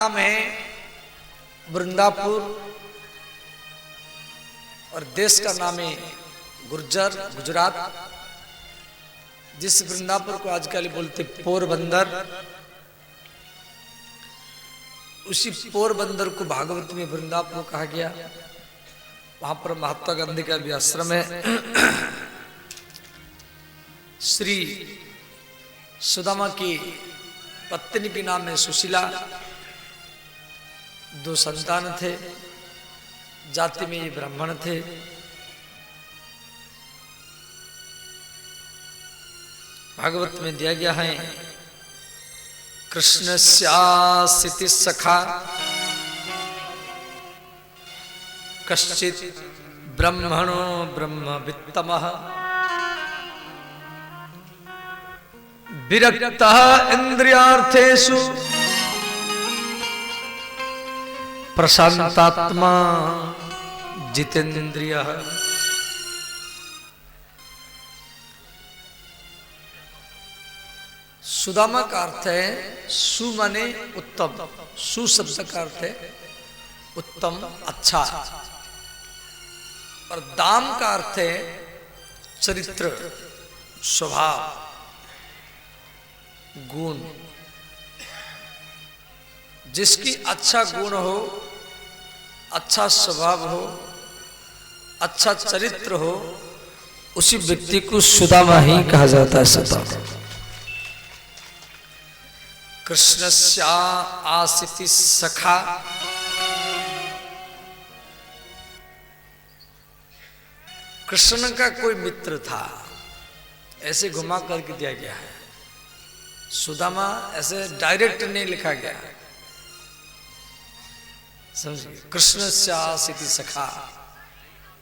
नाम है वृंदापुर और देश का नाम है गुर्जर गुजरात। जिस वृंदापुर को आजकल बोलते पोरबंदर, उसी पोरबंदर को भागवत में वृंदापुर कहा गया। वहां पर महात्मा गांधी का भी आश्रम है। श्री सुदामा की पत्नी के नाम है सुशीला। 2 संतान थे, जाति में ये ब्राह्मण थे। भागवत में दिया गया है कृष्णस्यासिति सखा कश्चित ब्रह्मणो ब्रह्मवित्तमः विरक्तः इंद्रियार्थेषु प्रशांतात्मा जितेंद्रियः। सुदामा का अर्थ है सु माने उत्तम, सु शब्द का अर्थ है उत्तम अच्छा, और दाम का अर्थ है चरित्र स्वभाव गुण। जिसकी अच्छा गुण हो, अच्छा स्वभाव हो, अच्छा चरित्र हो, उसी व्यक्ति को सुदामा ही कहा जाता है। सदा कृष्णस्या आसिति सखा, कृष्ण का कोई मित्र था, ऐसे घुमा करके दिया गया है। सुदामा ऐसे डायरेक्ट नहीं लिखा गया, समझिए। कृष्णस्या आसिति सखा,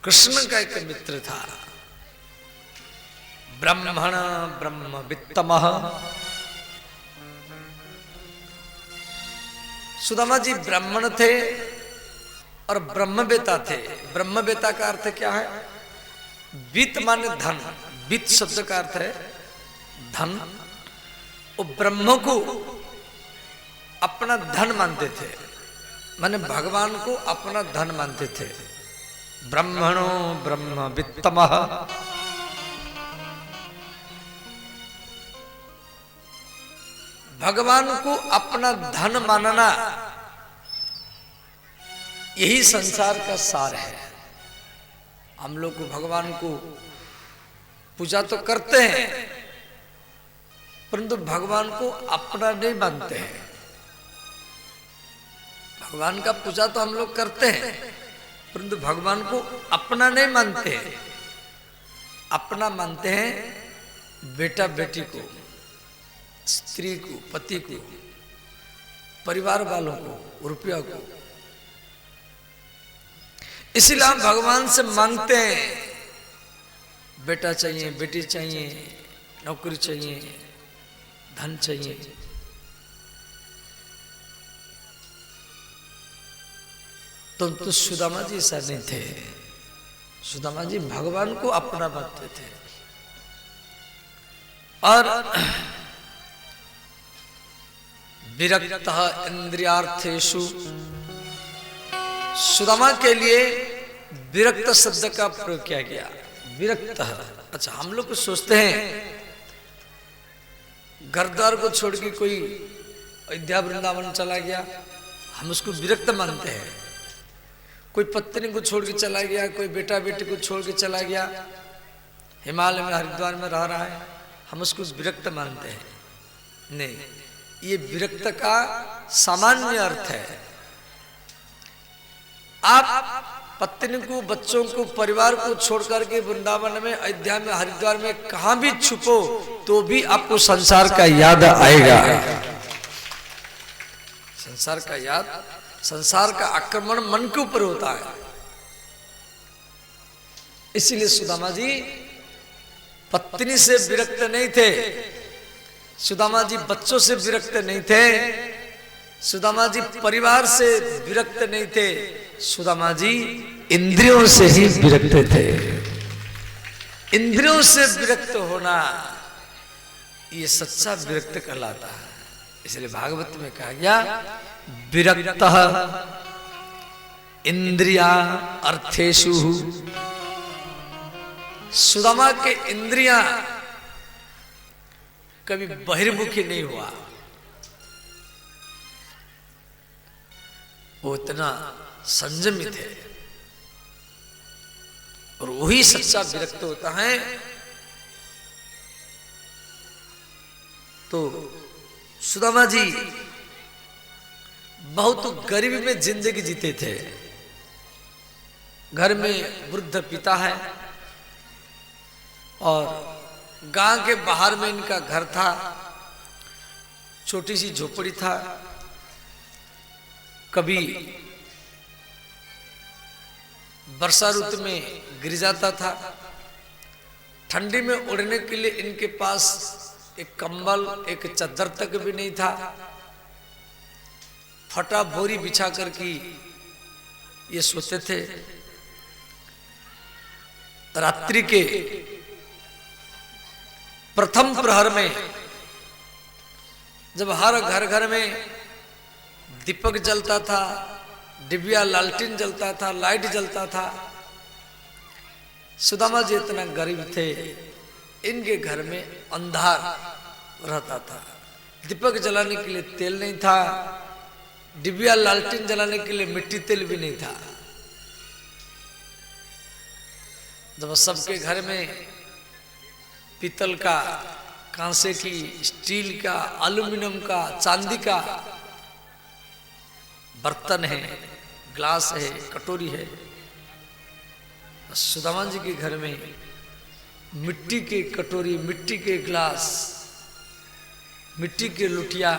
कृष्ण का एक मित्र था। ब्रह्मण ब्रह्मवित्तमः, सुदामा जी ब्राह्मण थे और ब्रह्मवेता थे। ब्रह्मवेता का अर्थ क्या है? वित्त माने धन, वित्त शब्द का अर्थ है धन। वो ब्रह्म को अपना धन मानते थे, माने भगवान को अपना धन मानते थे। ब्रह्मणो ब्रह्मवित्तमः, भगवान को अपना धन मानना यही संसार का सार है। हम लोग को भगवान को पूजा तो करते हैं, परंतु भगवान को अपना नहीं मानते हैं। भगवान का पूजा तो हम लोग करते हैं, परंतु भगवान को अपना नहीं मानते हैं। अपना मानते हैं बेटा बेटी को, स्त्री को, पति को, परिवार वालों को, रुपया को। इसलिए हम भगवान से मांगते हैं बेटा चाहिए, बेटी चाहिए, नौकरी चाहिए, धन चाहिए। तो सुदामा जी ऐसा नहीं थे। सुदामा जी भगवान को अपना मानते थे। और विरक्तः इंद्रियार्थेषु, सुदामा के लिए विरक्त शब्द का प्रयोग किया गया। विरक्त, अच्छा हम लोग सोचते हैं घर द्वार को छोड़ के कोई अयोध्या वृंदावन चला गया, हम उसको विरक्त मानते हैं। कोई पत्नी को छोड़ के चला गया, कोई बेटा बेटी को छोड़ के चला गया, हिमालय में हरिद्वार में रह रहा है, हम उसको विरक्त मानते हैं। नहीं, ये विरक्त का सामान्य अर्थ है। आप पत्नी को, बच्चों को, परिवार को छोड़ करके वृंदावन में, अयोध्या में, हरिद्वार में कहां भी छुपो तो भी आपको संसार का याद आएगा। संसार का याद, संसार का आक्रमण मन के ऊपर होता है। इसीलिए सुदामा जी पत्नी से विरक्त नहीं थे, सुदामा जी बच्चों से विरक्त नहीं थे, सुदामा जी परिवार से विरक्त नहीं थे, सुदामा जी इंद्रियों से ही विरक्त थे। इंद्रियों से विरक्त होना ये सच्चा विरक्त कहलाता है। इसलिए भागवत में कहा गया विरक्तः इंद्रिया अर्थेषु। सुदामा के इंद्रियां कभी बहिर्मुखी नहीं हुआ, वो इतना संयमित है। और वही सच्चा विरक्त होता है। तो सुदामा जी बहुत गरीबी में जिंदगी जीते थे। घर में वृद्ध पिता है और गांव के बाहर में इनका घर था, छोटी सी झोपड़ी था। कभी वर्षा ऋतु में गिर जाता था, ठंडी में उड़ने के लिए इनके पास एक कंबल एक चादर तक भी नहीं था। फटा बोरी बिछा कर के ये सोते थे। रात्रि के प्रथम प्रहर में जब हर घर घर में दीपक जलता था, डिबिया लालटेन जलता था, लाइट जलता था, सुदामा जी इतना गरीब थे, इनके घर में अंधार रहता था। दीपक जलाने के लिए तेल नहीं था, डिबिया लालटेन जलाने के लिए मिट्टी तेल भी नहीं था। जब सबके घर में पीतल का, कांसे की, स्टील का, एल्युमिनियम का, चांदी का बर्तन है, ग्लास है, कटोरी है, सुदामा जी के घर में मिट्टी के कटोरी, मिट्टी के ग्लास, मिट्टी के लुटिया।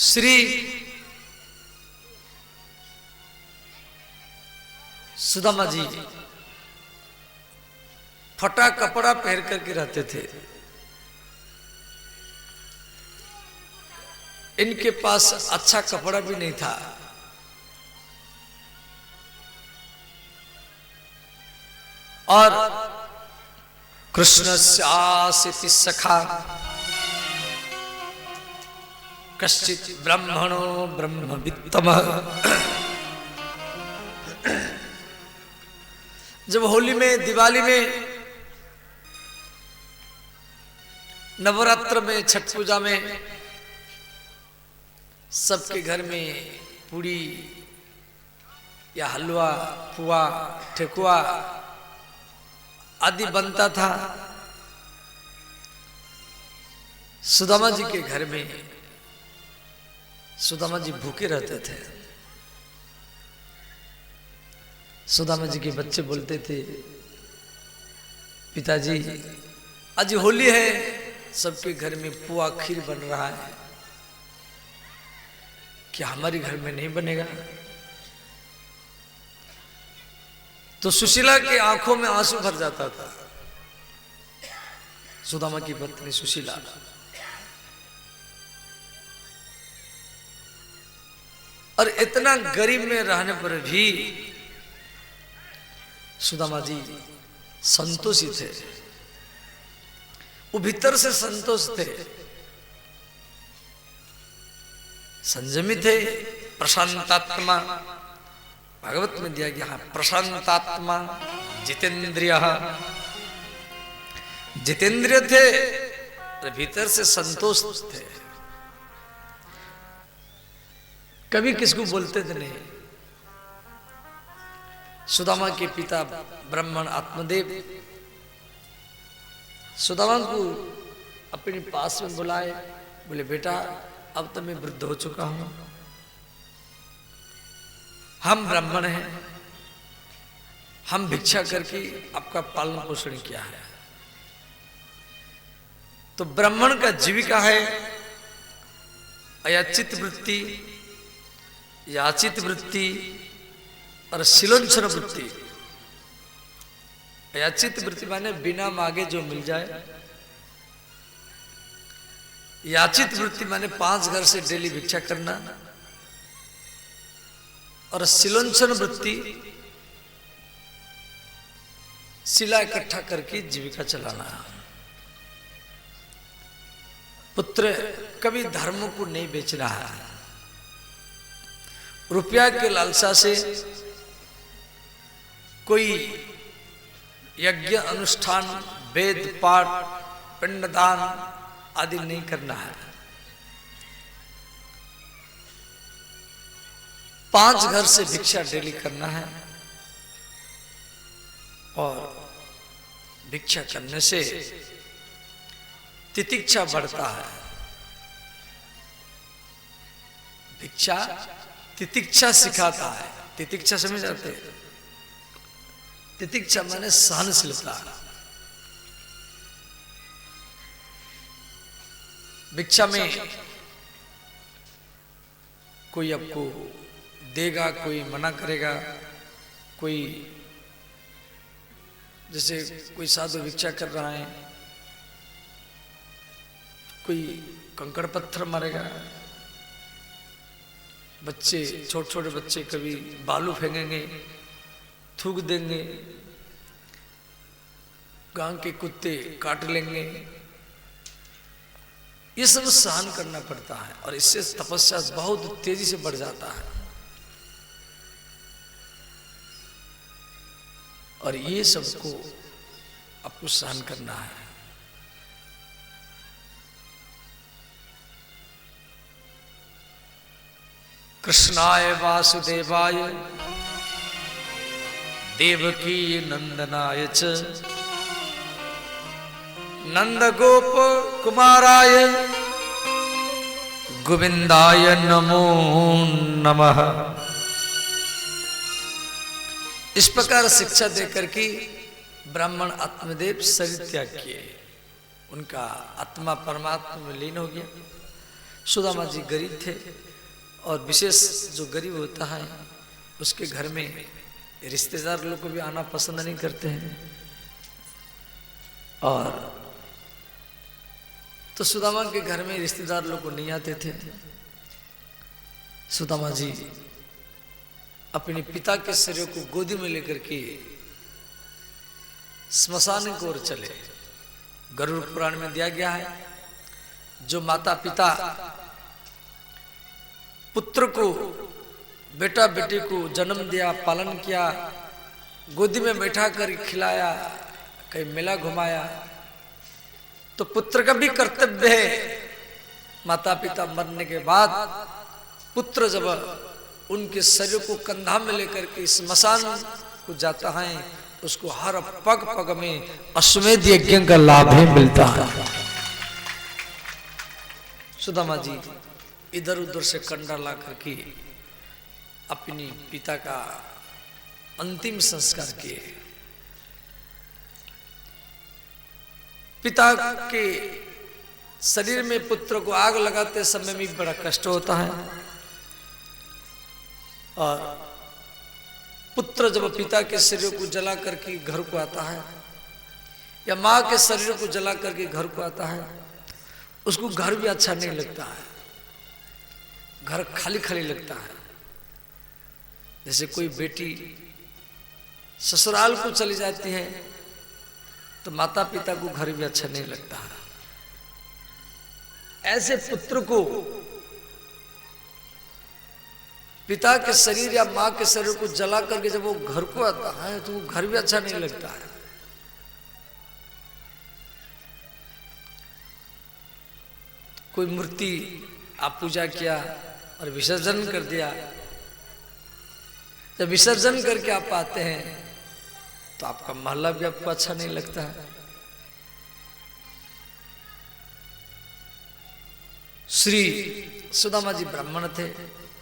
श्री सुदामा जी फटा कपड़ा पहन करके रहते थे। इनके पास अच्छा कपड़ा भी नहीं था। और कृष्णस्यासिति सखा कश्चित् ब्रह्मणो ब्रह्मवित्तमः। जब होली में, दिवाली में, नवरात्र में, छठ पूजा में सबके घर में पूड़ी या हलवा, पुआ, ठेकुआ आदि बनता था। सुदामा जी के घर में सुदामा जी भूखे रहते थे। सुदामा जी के बच्चे बोलते थे, पिताजी आज होली है, सबके घर में पुआ खीर बन रहा है, क्या हमारे घर में नहीं बनेगा? तो सुशीला की आंखों में आंसू भर जाता था। सुदामा की पत्नी सुशीला। और इतना गरीब में रहने पर भी सुदामा जी संतोषी थे, वो भीतर से संतोष थे, संयमी थे, प्रशांतात्मा। भागवत में दिया गया है प्रशांतात्मा जितेंद्रिय। जितेंद्रिय थे, भीतर से संतोष थे, कभी किसको बोलते थे नहीं। सुदामा के पिता ब्राह्मण आत्मदेव सुदामा को अपने पास में बुलाए, बोले बेटा अब तो मैं वृद्ध हो चुका हूं, हम ब्राह्मण हैं, हम भिक्षा करके आपका पालन पोषण किया है। तो ब्राह्मण का जीविका है अयाचित वृत्ति, याचित वृत्ति और सिलोंछन वृत्ति। याचित वृत्ति माने बिना मांगे जो मिल जाए। याचित वृत्ति माने 5 घर से डेली भिक्षा करना। और सिलोंछन वृत्ति शिला इकट्ठा करके जीविका चलाना। पुत्र कभी धर्म को नहीं बेच रहा है। रुपया के लालसा से कोई यज्ञ अनुष्ठान, वेद पाठ, पिंडदान आदि नहीं करना है। 5 घर से भिक्षा डेली करना है और भिक्षा करने से तितिक्षा बढ़ता है। भिक्षा तितिक्षा सिखाता है। तितिक्षा समझ जाते हैं? तितिक्षा माने सहनशीलता। भिक्षा में कोई आपको देगा, कोई मना करेगा, कोई जैसे कोई साधु भिक्षा कर रहा है, कोई कंकड़ पत्थर मारेगा, बच्चे छोटे छोटे बच्चे कभी बालू फेंकेंगे, थूक देंगे, गांव के कुत्ते काट लेंगे। ये सब सहन करना पड़ता है और इससे तपस्या बहुत तेजी से बढ़ जाता है। और ये सबको आपको सहन करना है। कृष्णाय वासुदेवाय देवकी नंदनाय च नंद गोप कुमाराय गोविंदाय नमो नमः। इस प्रकार शिक्षा देकर के ब्राह्मण आत्मदेव शरीर त्याग किए। उनका आत्मा परमात्मा में लीन हो गया। सुदामा जी गरीब थे और विशेष जो गरीब होता है उसके घर में रिश्तेदार लोग को भी आना पसंद नहीं करते हैं। और तो सुदामा के घर में रिश्तेदार लोग को नहीं आते थे। सुदामा जी अपने पिता के शरीर को गोदी में लेकर के स्मशान की ओर चले। गरुड़ पुराण में दिया गया है, जो माता पिता पुत्र को, बेटा बेटी को जन्म दिया, पालन किया, गोदी में बैठा कर खिलाया, कहीं मेला घुमाया, तो पुत्र का भी कर्तव्य है माता पिता मरने के बाद पुत्र जब उनके शरीर को कंधा में लेकर के स्मशान को जाता है, उसको हर पग पग में अश्वमेध यज्ञ का लाभ ही मिलता है। सुदामा जी इधर उधर से कंडा ला करके अपनी पिता का अंतिम संस्कार किए। पिता के शरीर में पुत्र को आग लगाते समय भी बड़ा कष्ट होता है। और पुत्र जब पिता के शरीर को जला करके घर को आता है या माँ के शरीर को जला करके घर को आता है, उसको घर भी अच्छा नहीं लगता है, घर खाली खाली लगता है। जैसे कोई बेटी ससुराल को चली जाती है तो माता पिता को घर भी अच्छा नहीं लगता है। ऐसे पुत्र को पिता के शरीर या माँ के शरीर को जला करके जब वो घर को आता है तो वो घर भी अच्छा नहीं लगता है। कोई मूर्ति आप पूजा किया और विसर्जन कर दिया, जब विसर्जन करके आप आते हैं तो आपका मोहल्ला भी आपको अच्छा नहीं लगता है। श्री सुदामा जी ब्राह्मण थे।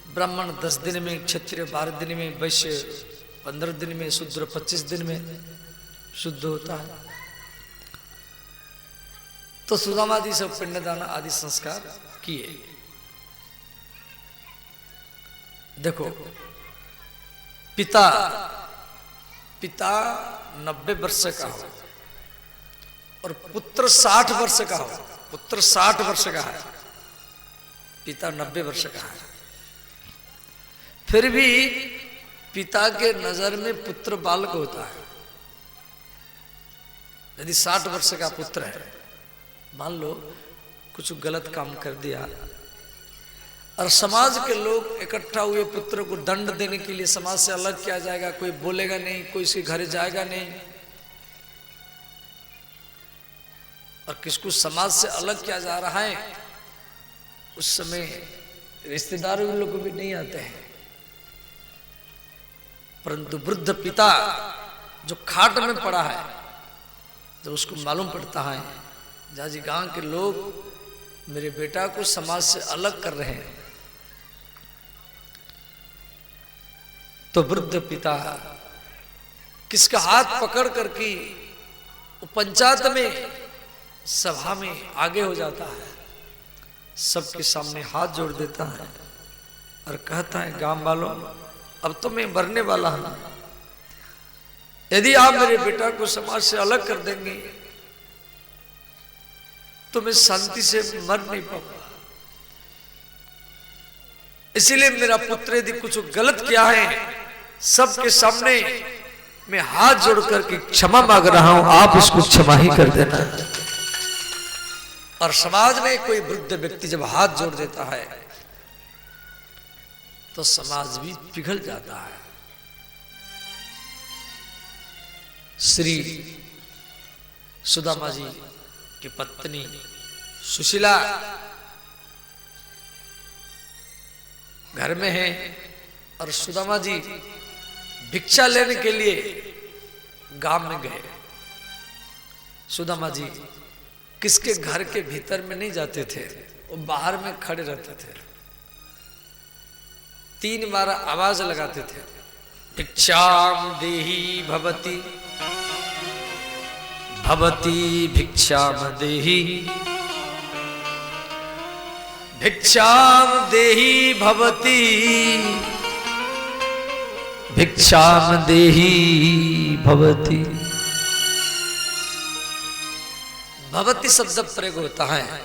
ब्राह्मण 10 दिन में, क्षत्रिय 12 दिन में, वैश्य 15 दिन में, शूद्र 25 दिन में शुद्ध होता है। तो सुदामा जी सब पिंडदान आदि संस्कार किए। देखो पिता 90 वर्ष का हो और पुत्र 60 वर्ष का हो। पुत्र 60 वर्ष का है, पिता 90 वर्ष का है। फिर भी पिता के नजर में पुत्र बालक होता है। यदि 60 वर्ष का पुत्र है, मान लो कुछ गलत काम कर दिया और समाज के लोग इकट्ठा हुए, पुत्र को दंड देने के लिए समाज से अलग किया जाएगा, कोई बोलेगा नहीं, कोई इसके घर जाएगा नहीं, और किसको समाज से अलग किया जा रहा है, उस समय रिश्तेदारों लोग भी नहीं आते हैं। परंतु वृद्ध पिता जो खाट में पड़ा है, जब उसको मालूम पड़ता है जाजी गांव के लोग मेरे बेटा को समाज से अलग कर रहे हैं, तो वृद्ध पिता किसका हाथ पकड़ करके पंचायत में, सभा में आगे हो जाता है, सबके सामने हाथ जोड़ देता है और कहता है, गांव वालों, अब तो मैं मरने वाला हूं, यदि आप मेरे बेटा को समाज से अलग कर देंगे तो मैं शांति से मर नहीं पाऊंगा। इसीलिए मेरा पुत्र यदि कुछ गलत किया है, सबके सामने मैं हाथ जोड़ करके क्षमा मांग रहा हूं, आप इसको क्षमा ही कर देना। और समाज में कोई वृद्ध व्यक्ति जब हाथ जोड़ देता है तो समाज भी पिघल जाता है। श्री सुदामा जी की पत्नी सुशीला घर में है और सुदामा जी भिक्षा लेने के लिए गांव में गए। सुदामा जी किसके घर के भीतर में नहीं जाते थे, वो बाहर में खड़े रहते थे, 3 बार आवाज लगाते थे, भिक्षाम देहि भवती भवती भिक्षाम देहि, भिक्षाम देहि भवती भिक्षाम देहि भवती। भवती शब्द प्रयोग होता है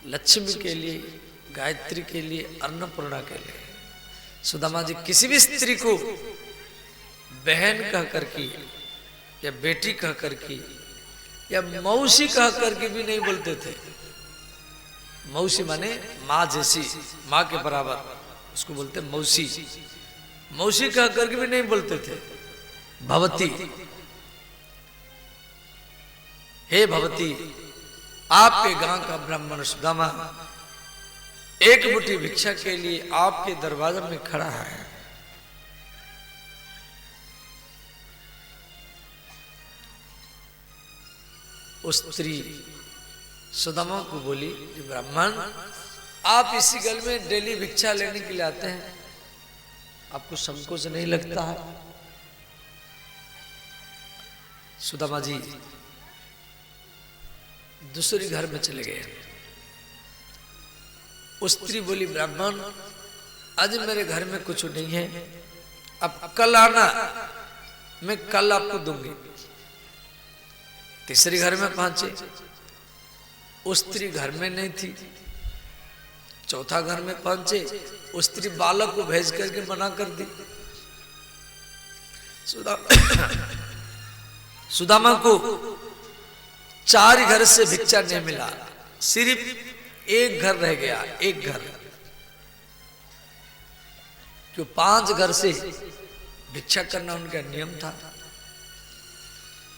लक्ष्मी के लिए, गायत्री के लिए, अन्नपूर्णा के लिए। सुदामा जी किसी भी स्त्री को बहन कह करके या बेटी कह करके या मौसी कह करके भी नहीं बोलते थे। मौसी माने माँ जैसी, माँ के बराबर, उसको बोलते मौसी। मौसी कह करके भी नहीं बोलते थे। भवती, हे भवती, आपके गांव का ब्राह्मण सुदामा एक मुट्ठी भिक्षा के लिए आपके दरवाजे में खड़ा है। उस स्त्री सुदामा को बोली, ब्राह्मण, आप इसी गल में डेली भिक्षा लेने के लिए आते हैं, आपको संकोच नहीं लगता है? सुदामा जी दूसरे घर में चले गए। उस स्त्री बोली, ब्राह्मण, आज मेरे घर में कुछ नहीं है, अब कल आना, मैं कल आपको दूंगी। तीसरे घर में पहुंचे, उस स्त्री घर में नहीं थी। चौथा घर में पहुंचे, उस स्त्री बालक को भेज करके मना कर दी। सुदामा को 4 घर से भिक्षा नहीं मिला, सिर्फ एक घर रह गया, एक घर। क्यों? 5 घर से भिक्षा करना उनका नियम था।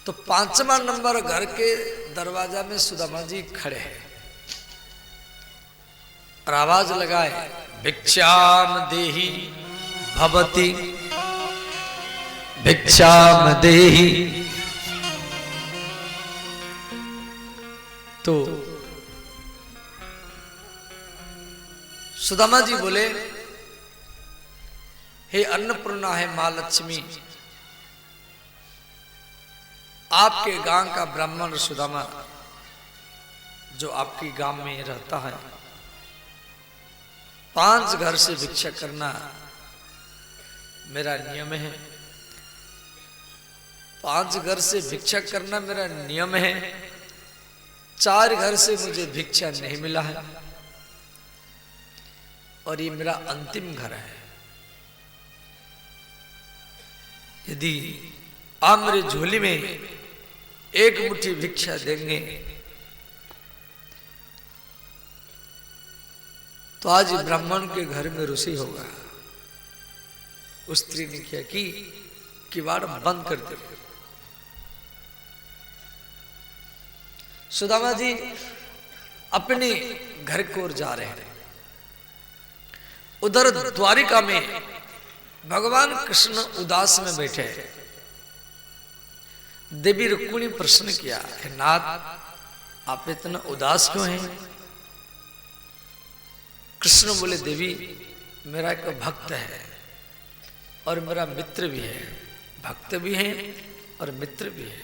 तो 5वां नंबर घर के दरवाजा में सुदामा जी खड़े हैं और आवाज लगाए, भिक्षाम देहि भवती भिक्षाम देहि। तो सुदामा जी बोले, हे अन्नपूर्णा, है मां लक्ष्मी, आपके गांव का ब्राह्मण सुदामा जो आपके गांव में रहता है, 5 घर से भिक्षा करना मेरा नियम है। 5 घर से भिक्षा करना मेरा नियम है। 4 घर से मुझे भिक्षा नहीं मिला है और ये मेरा अंतिम घर है। यदि आप मेरे झोली में एक मुट्ठी भिक्षा देंगे तो आज ब्राह्मण के घर में रुसी होगा। उस स्त्री ने क्या कि किवाड़ बंद कर दे। सुदामा जी अपने घर की ओर जा रहे हैं। उधर द्वारिका में भगवान कृष्ण उदास में बैठे हैं। देवी रुक्मिणी प्रश्न किया, हे नाथ आप इतना उदास क्यों हैं? कृष्ण बोले, देवी मेरा एक भक्त है और मेरा मित्र भी है। भक्त भी है और मित्र भी है।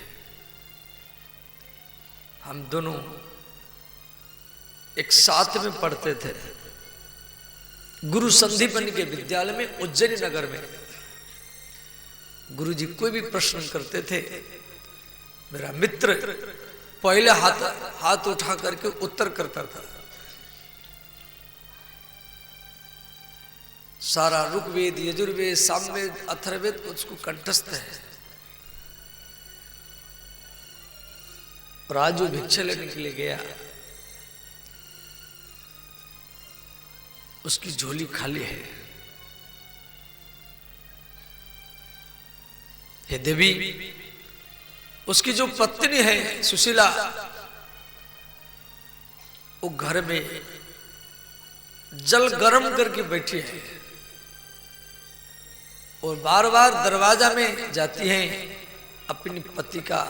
हम दोनों एक साथ में पढ़ते थे गुरु संदीपन के विद्यालय में उज्जैन नगर में। गुरु जी कोई भी प्रश्न करते थे, मेरा मित्र पहले हाथ उठा करके उत्तर करता था। सारा ऋग्वेद, यजुर्वेद, सामवेद, अथर्ववेद उसको कंठस्थ है। और आज जो भिक्षा लेने के लिए गया, उसकी झोली खाली है। हे देवी, उसकी जो पत्नी है सुशीला, वो घर में जल गर्म करके बैठी है और बार बार दरवाजा में जाती है, अपनी पति का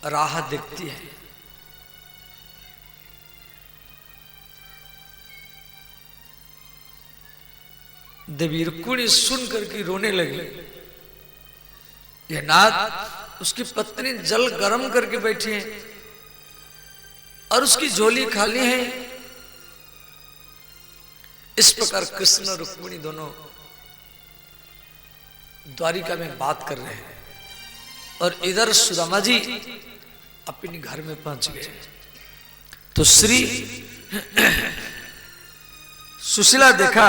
राह देखती है। देवी रुक्मिणी सुन करके रोने लगी। यह नाथ, उसकी पत्नी जल गर्म करके बैठी है और उसकी झोली खाली है। इस प्रकार कृष्ण और रुक्मिणी दोनों द्वारिका में बात कर रहे हैं और इधर सुदामा जी अपने घर में पहुंच गए। तो श्री सुशीला देखा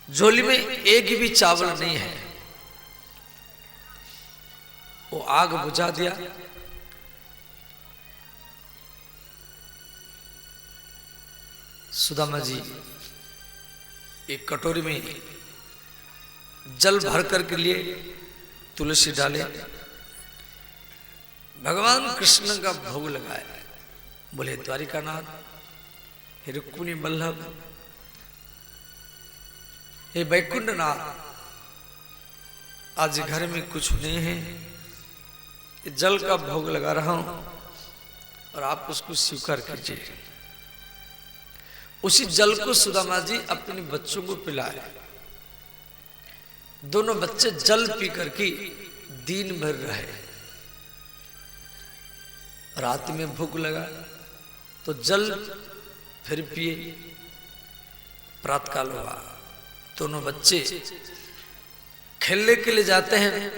झोली में एक भी चावल नहीं है। वो आग बुझा दिया। सुदामा जी एक कटोरी में जल भर करके लिए, तुलसी डाले, भगवान कृष्ण का भोग लगाया। बोले, द्वारिकानाथ, हे रुक्मिणी वल्लभ, हे वैकुंठनाथ, आज घर में कुछ नहीं है, जल का भोग लगा रहा हूं और आप उसको स्वीकार कीजिए। उसी जल को सुदामा जी अपने बच्चों को पिलाए। दोनों बच्चे जल पी करके दिन भर रहे। रात में भूख लगा तो जल फिर पिए। प्रातःकाल हुआ, दोनों बच्चे खेलने के लिए जाते हैं।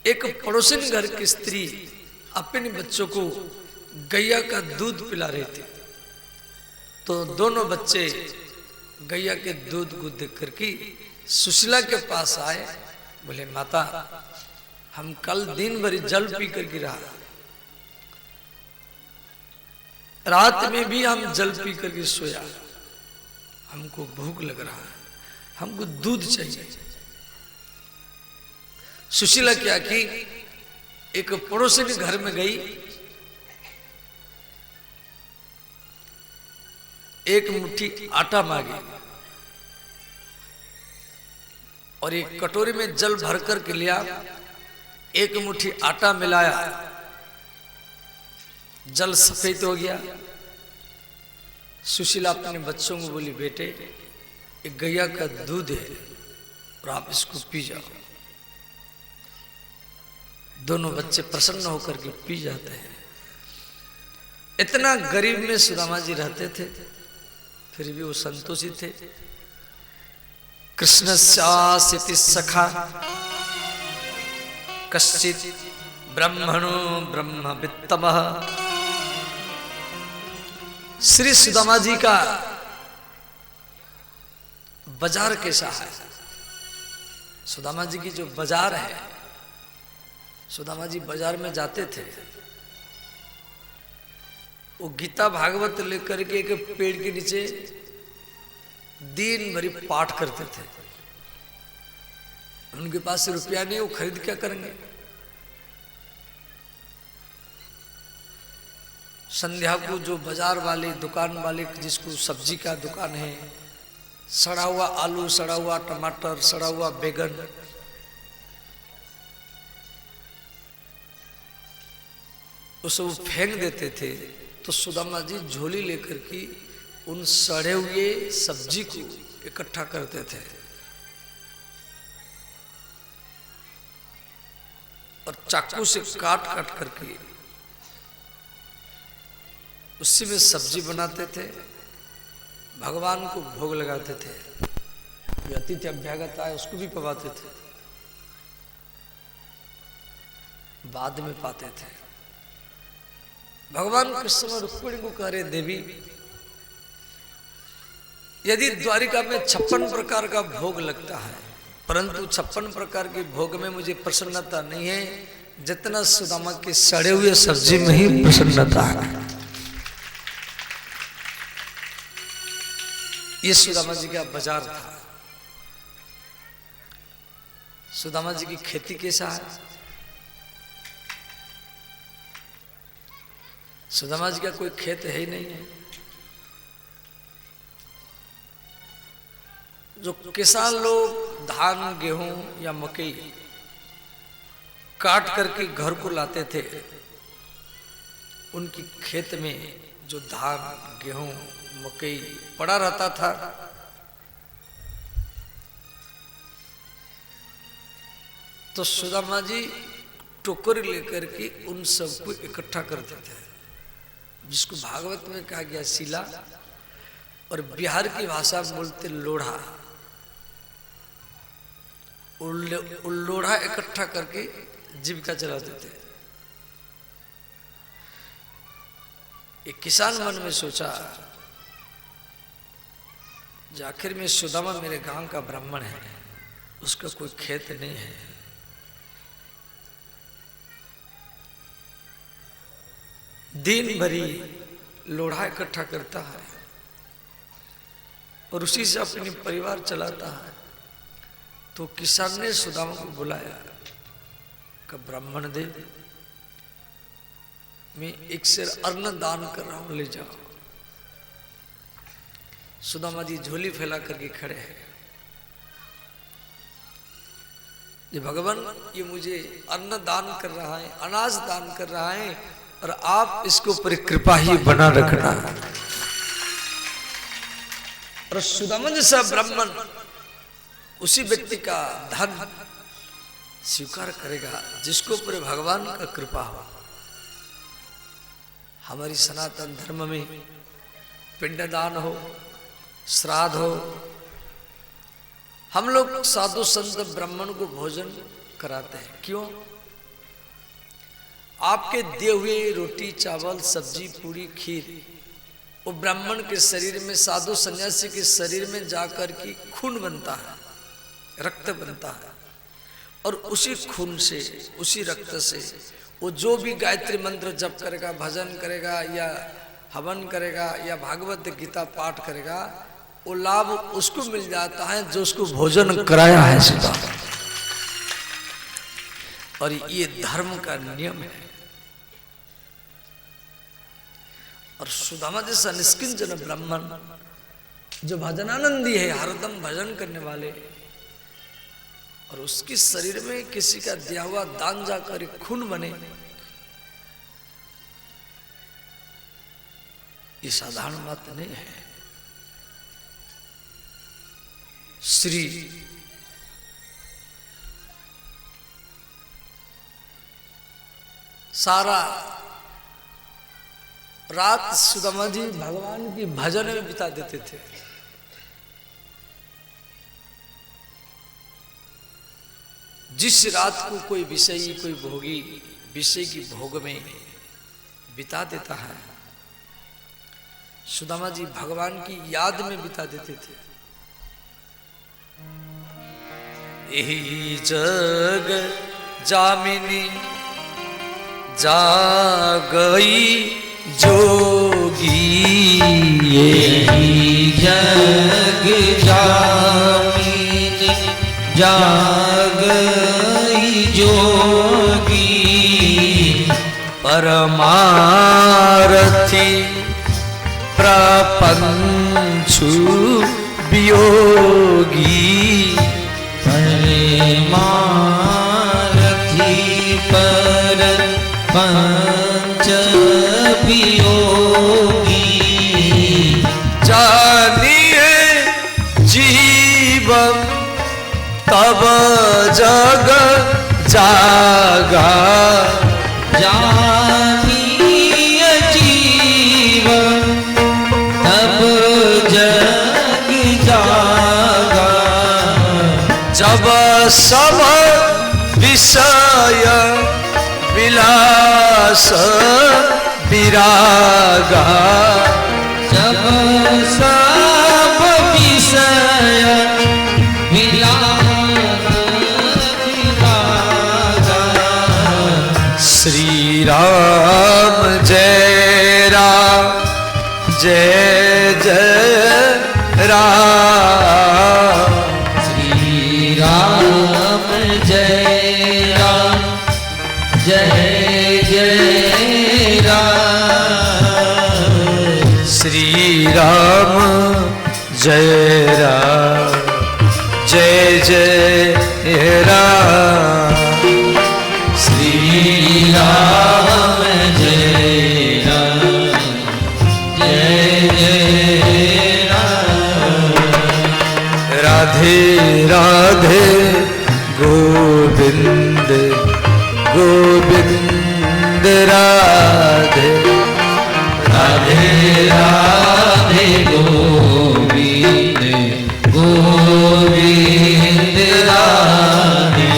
एक पड़ोसिन घर की स्त्री अपने बच्चों को गैया का दूध पिला रही थी। तो दोनों बच्चे गैया के दूध को देख करके सुशीला के पास आए। बोले, माता, हम कल दिन भर जल पी कर गिरा, रात में भी हम जल पी करके सोया, हमको भूख लग रहा है, हमको दूध चाहिए। सुशीला क्या की, एक पड़ोसी के घर में गई, एक मुट्ठी आटा मांगी और एक कटोरी में जल भर कर के लिया। एक मुट्ठी आटा मिलाया, जल सफेद हो गया। सुशीला अपने बच्चों को बोली, बेटे, एक गैया का दूध है और आप इसको पी जाओ। दोनों बच्चे प्रसन्न होकर के पी जाते हैं। इतना गरीब में सुदामा जी रहते थे, फिर भी वो संतोषी थे। कृष्ण स्यासिति सखा कश्चित ब्रह्मणो ब्रह्मवित्तमः। श्री सुदामा जी का बाजार कैसा है? सुदामा जी की जो बाजार है, सुदामा जी बाजार में जाते थे, वो गीता भागवत लेकर के एक पेड़ के नीचे दिन भरी पाठ करते थे। उनके पास रुपया नहीं, वो खरीद क्या करेंगे। संध्या को जो बाजार वाले दुकान वाले जिसको सब्जी का दुकान है, सड़ा हुआ आलू, सड़ा हुआ टमाटर, सड़ा हुआ बैगन, उसे वो फेंक देते थे। तो सुदामा जी झोली लेकर के उन सड़े हुए सब्जी को इकट्ठा करते थे और चाकू से काट काट करके उसी में सब्जी बनाते थे, भगवान को भोग लगाते थे। जो अतिथि अभ्यागत आए उसको भी पवाते थे, बाद में पाते थे। भगवान कृष्ण रुक्मिणी को कह रहे, देवी यदि द्वारिका में 56 प्रकार का भोग लगता है, परंतु 56 प्रकार के भोग में मुझे प्रसन्नता नहीं है, जितना सुदामा के सड़े हुए सब्जी में ही प्रसन्नता है। ये सुदामा जी का बाजार था। सुदामा जी की खेती कैसा है? सुदामा जी का कोई खेत है ही नहीं है। जो किसान लोग धान, गेहूं या मकई काट करके घर को लाते थे, उनकी खेत में जो धान, गेहूं, मकई पड़ा रहता था, तो सुदामा जी टोकरी लेकर के उन सबको इकट्ठा करते थे, जिसको भागवत में कहा गया शिला, और बिहार की भाषा में बोलते लोढ़ा। लोढ़ा इकट्ठा करके जीविका चलाते थे। एक किसान मन में सोचा, जो आखिर में सुदामा मेरे गांव का ब्राह्मण है, उसका कोई खेत नहीं है, दिन भरी लोढ़ा इकट्ठा करता है और उसी से अपने परिवार चलाता है। तो किसान ने सुदामा को बुलाया कि ब्राह्मण दे, मैं एक सेर अन्न दान कर रहा हूं, ले जाओ। सुदामा जी झोली फैला करके खड़े हैं। ये भगवान, ये मुझे अन्न दान कर रहा है, अनाज दान कर रहा है, और आप इसके ऊपर कृपा ही बना रखना। और सुदामा जैसा ब्राह्मण उसी व्यक्ति का धन स्वीकार करेगा जिसको ऊपर भगवान का कृपा हो। हमारी सनातन धर्म में पिंडदान हो, श्राद्ध हो, हम लोग साधु संत ब्राह्मण को भोजन कराते हैं। क्यों? आपके दिए हुए रोटी, चावल, सब्जी, पूरी, खीर वो ब्राह्मण के शरीर में, साधु सन्यासी के शरीर में जाकर के खून बनता है, रक्त बनता है, और उसी खून से, उसी रक्त से वो जो भी गायत्री मंत्र जप करेगा, भजन करेगा, या हवन करेगा, या भागवत गीता पाठ करेगा, वो लाभ उसको मिल जाता है जो उसको भोजन कराया है सीधा। और ये धर्म का नियम है। और सुदामा जैसा निष्किंचन ब्राह्मण जो भजनानंदी है, हरदम भजन करने वाले, और उसके शरीर में किसी का दिया हुआ दान जाकर खून बने, ये साधारण बात नहीं है। श्री सारा रात सुदामा जी भगवान की भजन में बिता देते थे। जिस रात को कोई विषयी, कोई भोगी विषय की भोग में बिता देता है, सुदामा जी भगवान की याद में बिता देते थे। यही जग जामिनी जा गई जो यही जग जामिन जागई जोगी परमारथी प्रपंचु वियोगी परमारथी पर पंच वियोगी जानिए जीवन तब जग जागा जानिए जीवन तब जग जागा जब सब विषय विलास विरागा जब सब विषय विलास विरागा श्री राम जय राम जय जय राम श्री राम जय राम जय जय राम श्री राम जय राम जय जय राम श्री राम जय राम जय जय राम राधे राधे गोविंद गोविंद राधे राधे राधे गोविंद गोविंद राधे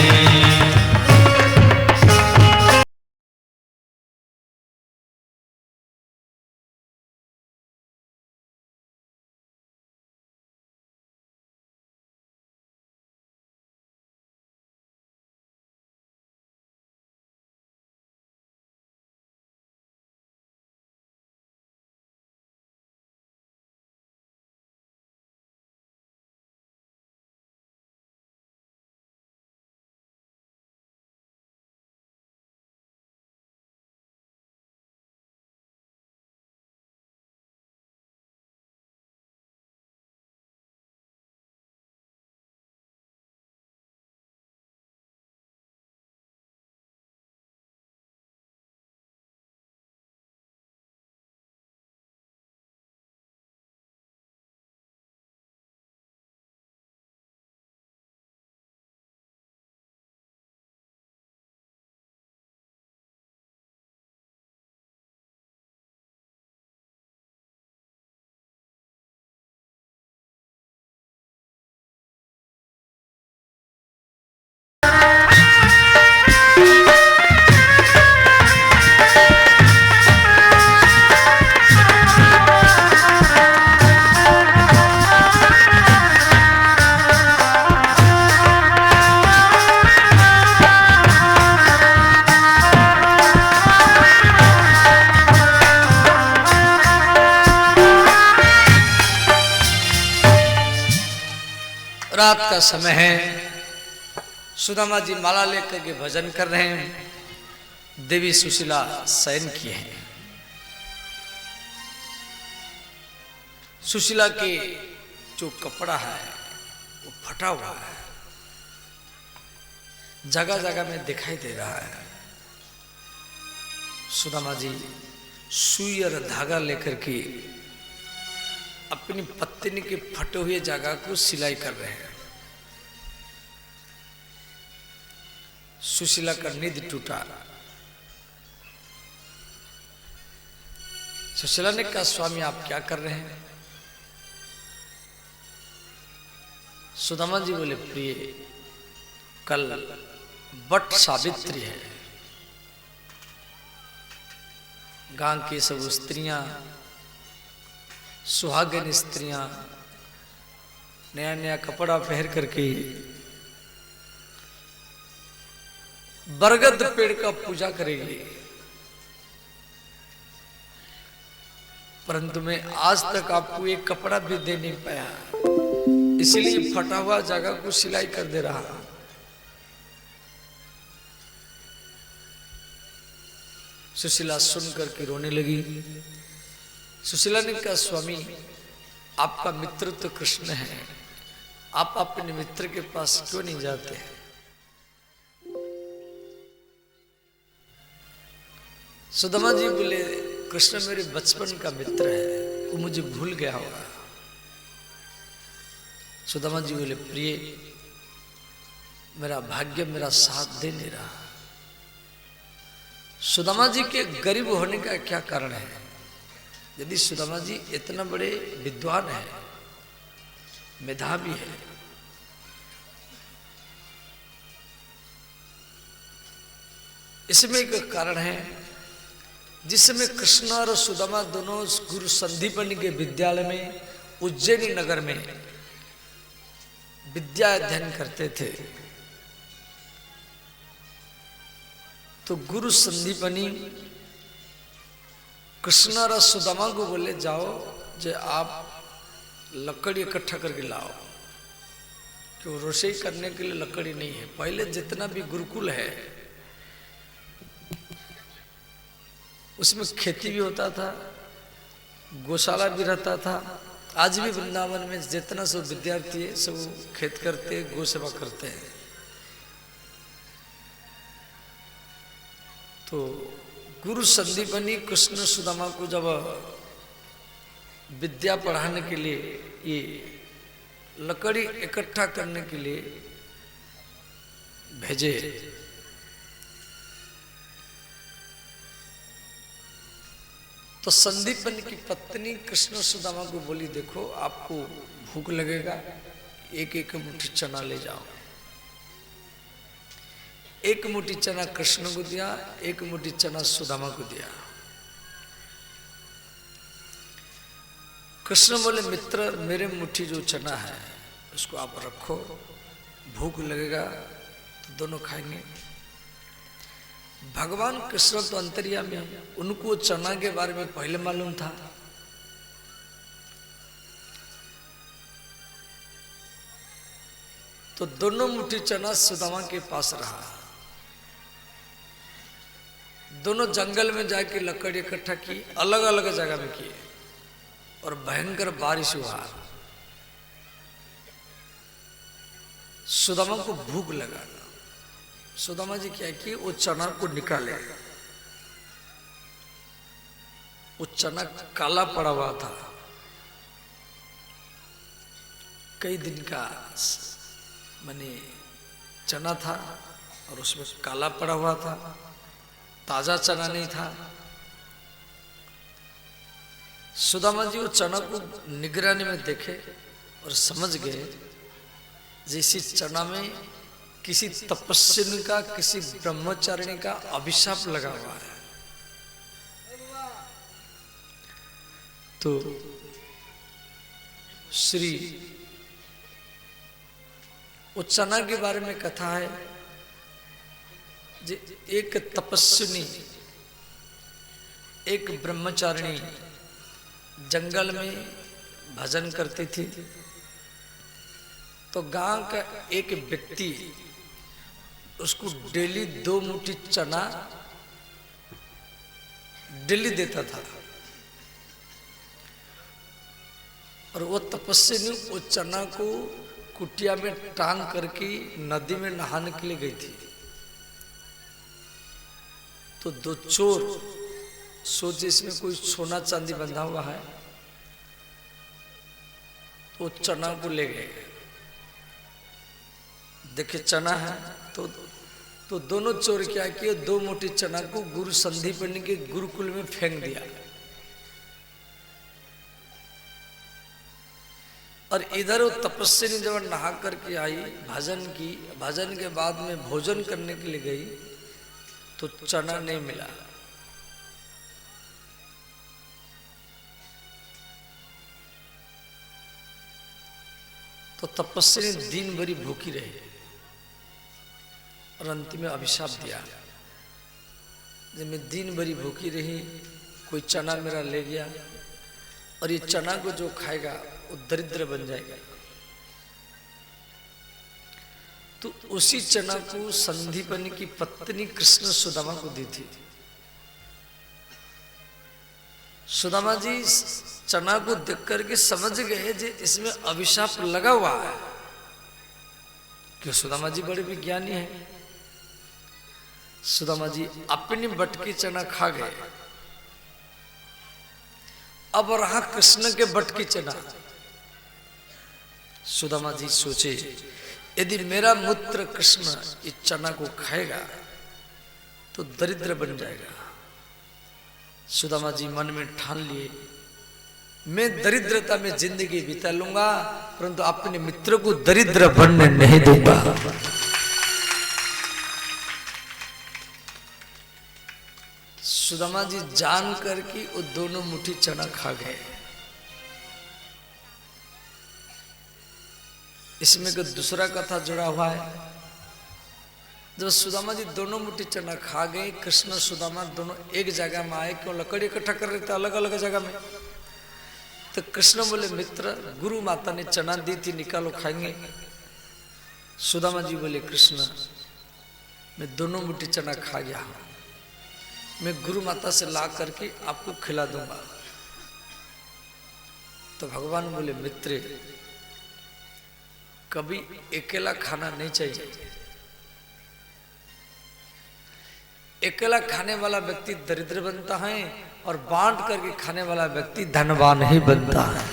रात का समय है। सुदामा जी माला लेकर के भजन कर रहे हैं। देवी सुशीला शयन किए हैं। सुशीला के जो कपड़ा है वो फटा हुआ है, जगह जगह में दिखाई दे रहा है। सुदामा जी सुई और धागा लेकर के अपनी पत्नी के फटे हुए जगह को सिलाई कर रहे हैं। सुशीला का निध टूटा। सुशीला ने कहा, स्वामी आप क्या कर रहे हैं? सुदामा जी बोले, प्रिय कल वट सावित्री है। गांव की सब स्त्रियां, सुहागिन स्त्रियां नया नया कपड़ा पहन करके बरगद पेड़ का पूजा करेगी। परंतु मैं आज तक आपको एक कपड़ा भी दे नहीं पाया, इसलिए फटा हुआ जगह को सिलाई कर दे रहा। सुशीला सुन करके रोने लगी। सुशीला ने कहा, स्वामी आपका मित्र तो कृष्ण है, आप अपने मित्र के पास क्यों नहीं जाते? सुदामा जी बोले, कृष्ण मेरे बचपन का मित्र है, वो मुझे भूल गया होगा। सुदामा जी बोले, प्रिय मेरा भाग्य मेरा साथ दे नहीं रहा। सुदामा जी के गरीब होने का क्या कारण है? यदि सुदामा जी इतना बड़े विद्वान है, मेधावी है, इसमें एक कारण है। जिस समय कृष्ण और सुदामा दोनों गुरु संदीपनि के विद्यालय में उज्जैनी नगर में विद्या अध्ययन करते थे, तो गुरु संदीपनि कृष्ण और सुदामा को बोले, जाओ जे आप लकड़ी इकट्ठा करके लाओ, क्यों रसोई करने के लिए लकड़ी नहीं है। पहले जितना भी गुरुकुल है उसमें खेती भी होता था, गौशाला भी रहता था। आज भी वृंदावन में जितना सब विद्यार्थी है सब खेत करते, गौ सेवा करते हैं। तो गुरु संदीपनि कृष्ण सुदामा को जब विद्या पढ़ाने के लिए, ये लकड़ी इकट्ठा करने के लिए भेजे, तो संदीपन की पत्नी कृष्ण सुदामा को बोली, देखो आपको भूख लगेगा, एक एक मुट्ठी चना ले जाओ। एक मुट्ठी चना कृष्ण को दिया, एक मुट्ठी चना सुदामा को दिया। कृष्ण बोले, मित्र मेरे मुट्ठी जो चना है उसको आप रखो, भूख लगेगा तो दोनों खाएंगे। भगवान कृष्ण तो अंतर्यामी है, उनको चना के बारे में पहले मालूम था। तो दोनों मुट्ठी चना सुदामा के पास रहा। दोनों जंगल में जाके लकड़ी इकट्ठा की, अलग अलग जगह में किए, और भयंकर बारिश हुआ। सुदामा को भूख लगा। सुदामा जी क्या किए, वो चना को निकाले। वो चना काला पड़ा हुआ था, कई दिन का माने चना था और उसमें काला पड़ा हुआ था, ताजा चना नहीं था। सुदामा जी वो चना को निगरानी में देखे और समझ गए जैसे चना में किसी तपस्विनी का, किसी ब्रह्मचारिणी का अभिशाप लगा हुआ है। तो श्री वो चना के बारे में कथा है, एक तपस्विनी, एक ब्रह्मचारिणी जंगल में भजन करती थी। तो गांव का एक व्यक्ति उसको डेली 2 मुट्ठी चना डेली देता था, और वो तपस्विनी वो चना को कुटिया में टांग करके नदी में नहाने के लिए गई थी। तो 2 चोर सोचे इसमें कोई सोना चांदी बंधा हुआ है, तो चना को ले गए। देखे चना है तो दोनों चोर क्या किए, 2 मुट्ठी चना को गुरु संदीपनि के गुरुकुल में फेंक दिया। और इधर वो तपस्विनी जब नहा करके आई, भजन की, भजन के बाद में भोजन करने के लिए गई तो चना नहीं मिला। तो तपस्विनी दिन भरी भूखी रही और अंतिम में अभिशाप दिया, जब मैं दिन भरी भूखी रही, कोई चना मेरा ले गया और ये चना को जो खाएगा वो दरिद्र बन जाएगा। तो उसी चना को संदीपनी की पत्नी कृष्ण सुदामा को दी थी। सुदामा जी चना को देख करके समझ गए कि इसमें अभिशाप लगा हुआ है, क्यों सुदामा जी बड़े विज्ञानी हैं। सुदामा जी अपनी बटकी चना खा गए। अब रहा कृष्ण के बटकी चना। सुदामा जी सोचे यदि मेरा पुत्र कृष्ण इस चना को खाएगा तो दरिद्र बन जाएगा। सुदामा जी मन में ठान लिए मैं दरिद्रता में जिंदगी बिता लूंगा, परंतु अपने मित्र को दरिद्र बनने नहीं दूंगा। सुदामा जी जान करके वो दोनों मुट्ठी चना खा गए। इसमें एक दूसरा कथा जुड़ा हुआ है। जब सुदामा जी दोनों मुट्ठी चना खा गए, कृष्ण सुदामा दोनों एक जगह में आए, क्यों लकड़ी इकट्ठा कर रहे थे अलग अलग जगह में। तो कृष्ण बोले मित्र गुरु माता ने चना दी थी, निकालो खाएंगे। सुदामा जी बोले कृष्ण मैं दोनों मुट्ठी चना खा गया हूं, मैं गुरु माता से ला करके आपको खिला दूंगा। तो भगवान बोले मित्र कभी अकेला खाना नहीं चाहिए। अकेला खाने वाला व्यक्ति दरिद्र बनता है और बांट करके खाने वाला व्यक्ति धनवान ही बनता है।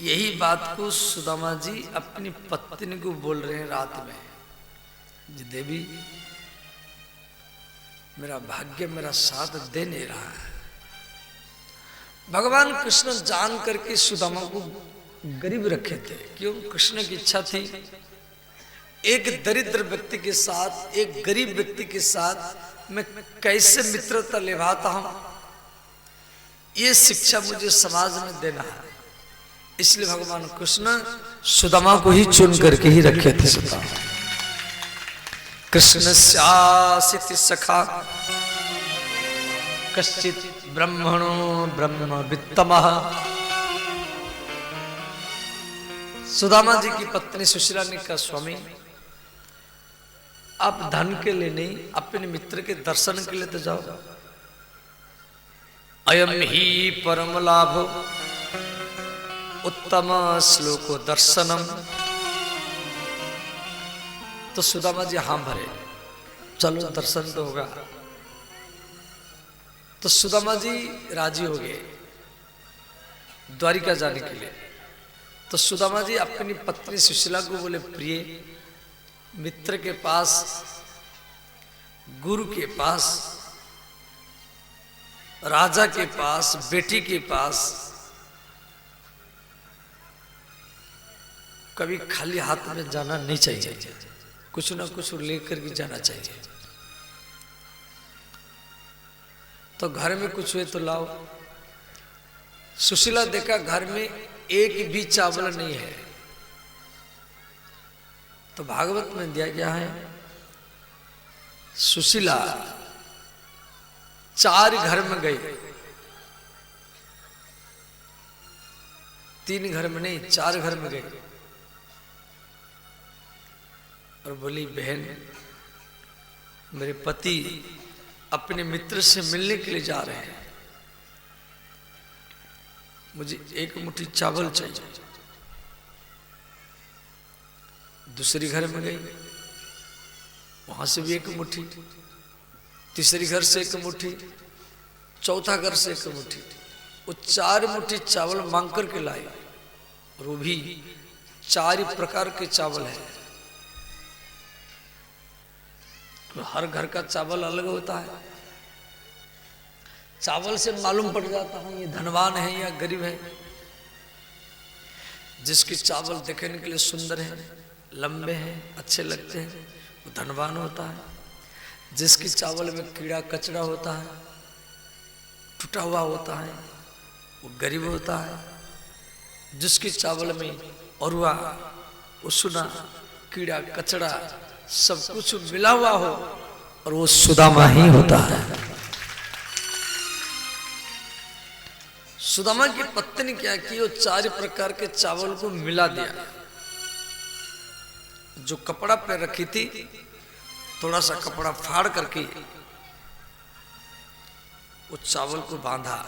यही बात को सुदामा जी अपनी पत्नी को बोल रहे हैं रात में, जी देवी मेरा भाग्य मेरा साथ दे नहीं रहा है। भगवान कृष्ण जान करके सुदामा को गरीब रखे थे, क्यों कृष्ण की इच्छा थी एक दरिद्र व्यक्ति के साथ एक गरीब व्यक्ति के साथ मैं कैसे मित्रता निभाता हूं, ये शिक्षा मुझे समाज में देना है। इसलिए भगवान कृष्ण सुदामा को ही चुन करके ही रखे थे। कृष्ण स्यासिति सखा कश्चित ब्रह्मणो ब्रह्म वित्तमः। सुदामा जी की पत्नी सुशीला ने कहा स्वामी आप धन के लिए नहीं अपने मित्र के दर्शन के लिए तो जाओ। अयम ही परम लाभ उत्तम श्लोको दर्शनम। तो सुदामा जी हाँ भरे, चलो दर्शन तो होगा। तो सुदामा जी राजी हो गए द्वारिका जाने के लिए। तो सुदामा जी अपनी पत्नी सुशीला को बोले प्रिय मित्र के पास गुरु के पास राजा के पास बेटी के पास कभी खाली हाथ में जाना नहीं चाहिए, कुछ ना कुछ लेकर के जाना चाहिए। तो घर में कुछ हुए तो लाओ। सुशीला देखा घर में एक भी चावल नहीं है। तो भागवत में दिया गया है सुशीला 4 घर में गई, 3 घर में नहीं 4 घर में गई और बोली बहन मेरे पति अपने मित्र से मिलने के लिए जा रहे हैं, मुझे एक मुट्ठी चावल चाहिए। दूसरी घर में गई, वहां से भी एक मुट्ठी, तीसरी घर से एक मुट्ठी, चौथा घर से एक मुट्ठी। वो 4 मुट्ठी चावल मांग करके लाई और वो भी 4 प्रकार के चावल है। तो हर घर का चावल अलग होता है। चावल से मालूम पड़ जाता है ये धनवान है या गरीब है। जिसके चावल देखने के लिए सुंदर है, लंबे हैं, अच्छे लगते हैं, वो धनवान होता है। जिसके चावल में कीड़ा कचरा होता है, टूटा हुआ होता है, वो गरीब होता है। जिसके चावल में अरुआ उसना कीड़ा कचरा सब कुछ मिला हुआ हो और वो सुदामा ही होता है। सुदामा की पत्नी क्या की, वो 4 प्रकार के चावल को मिला दिया। जो कपड़ा पे रखी थी, थोड़ा सा कपड़ा फाड़ करके वो चावल को बांधा।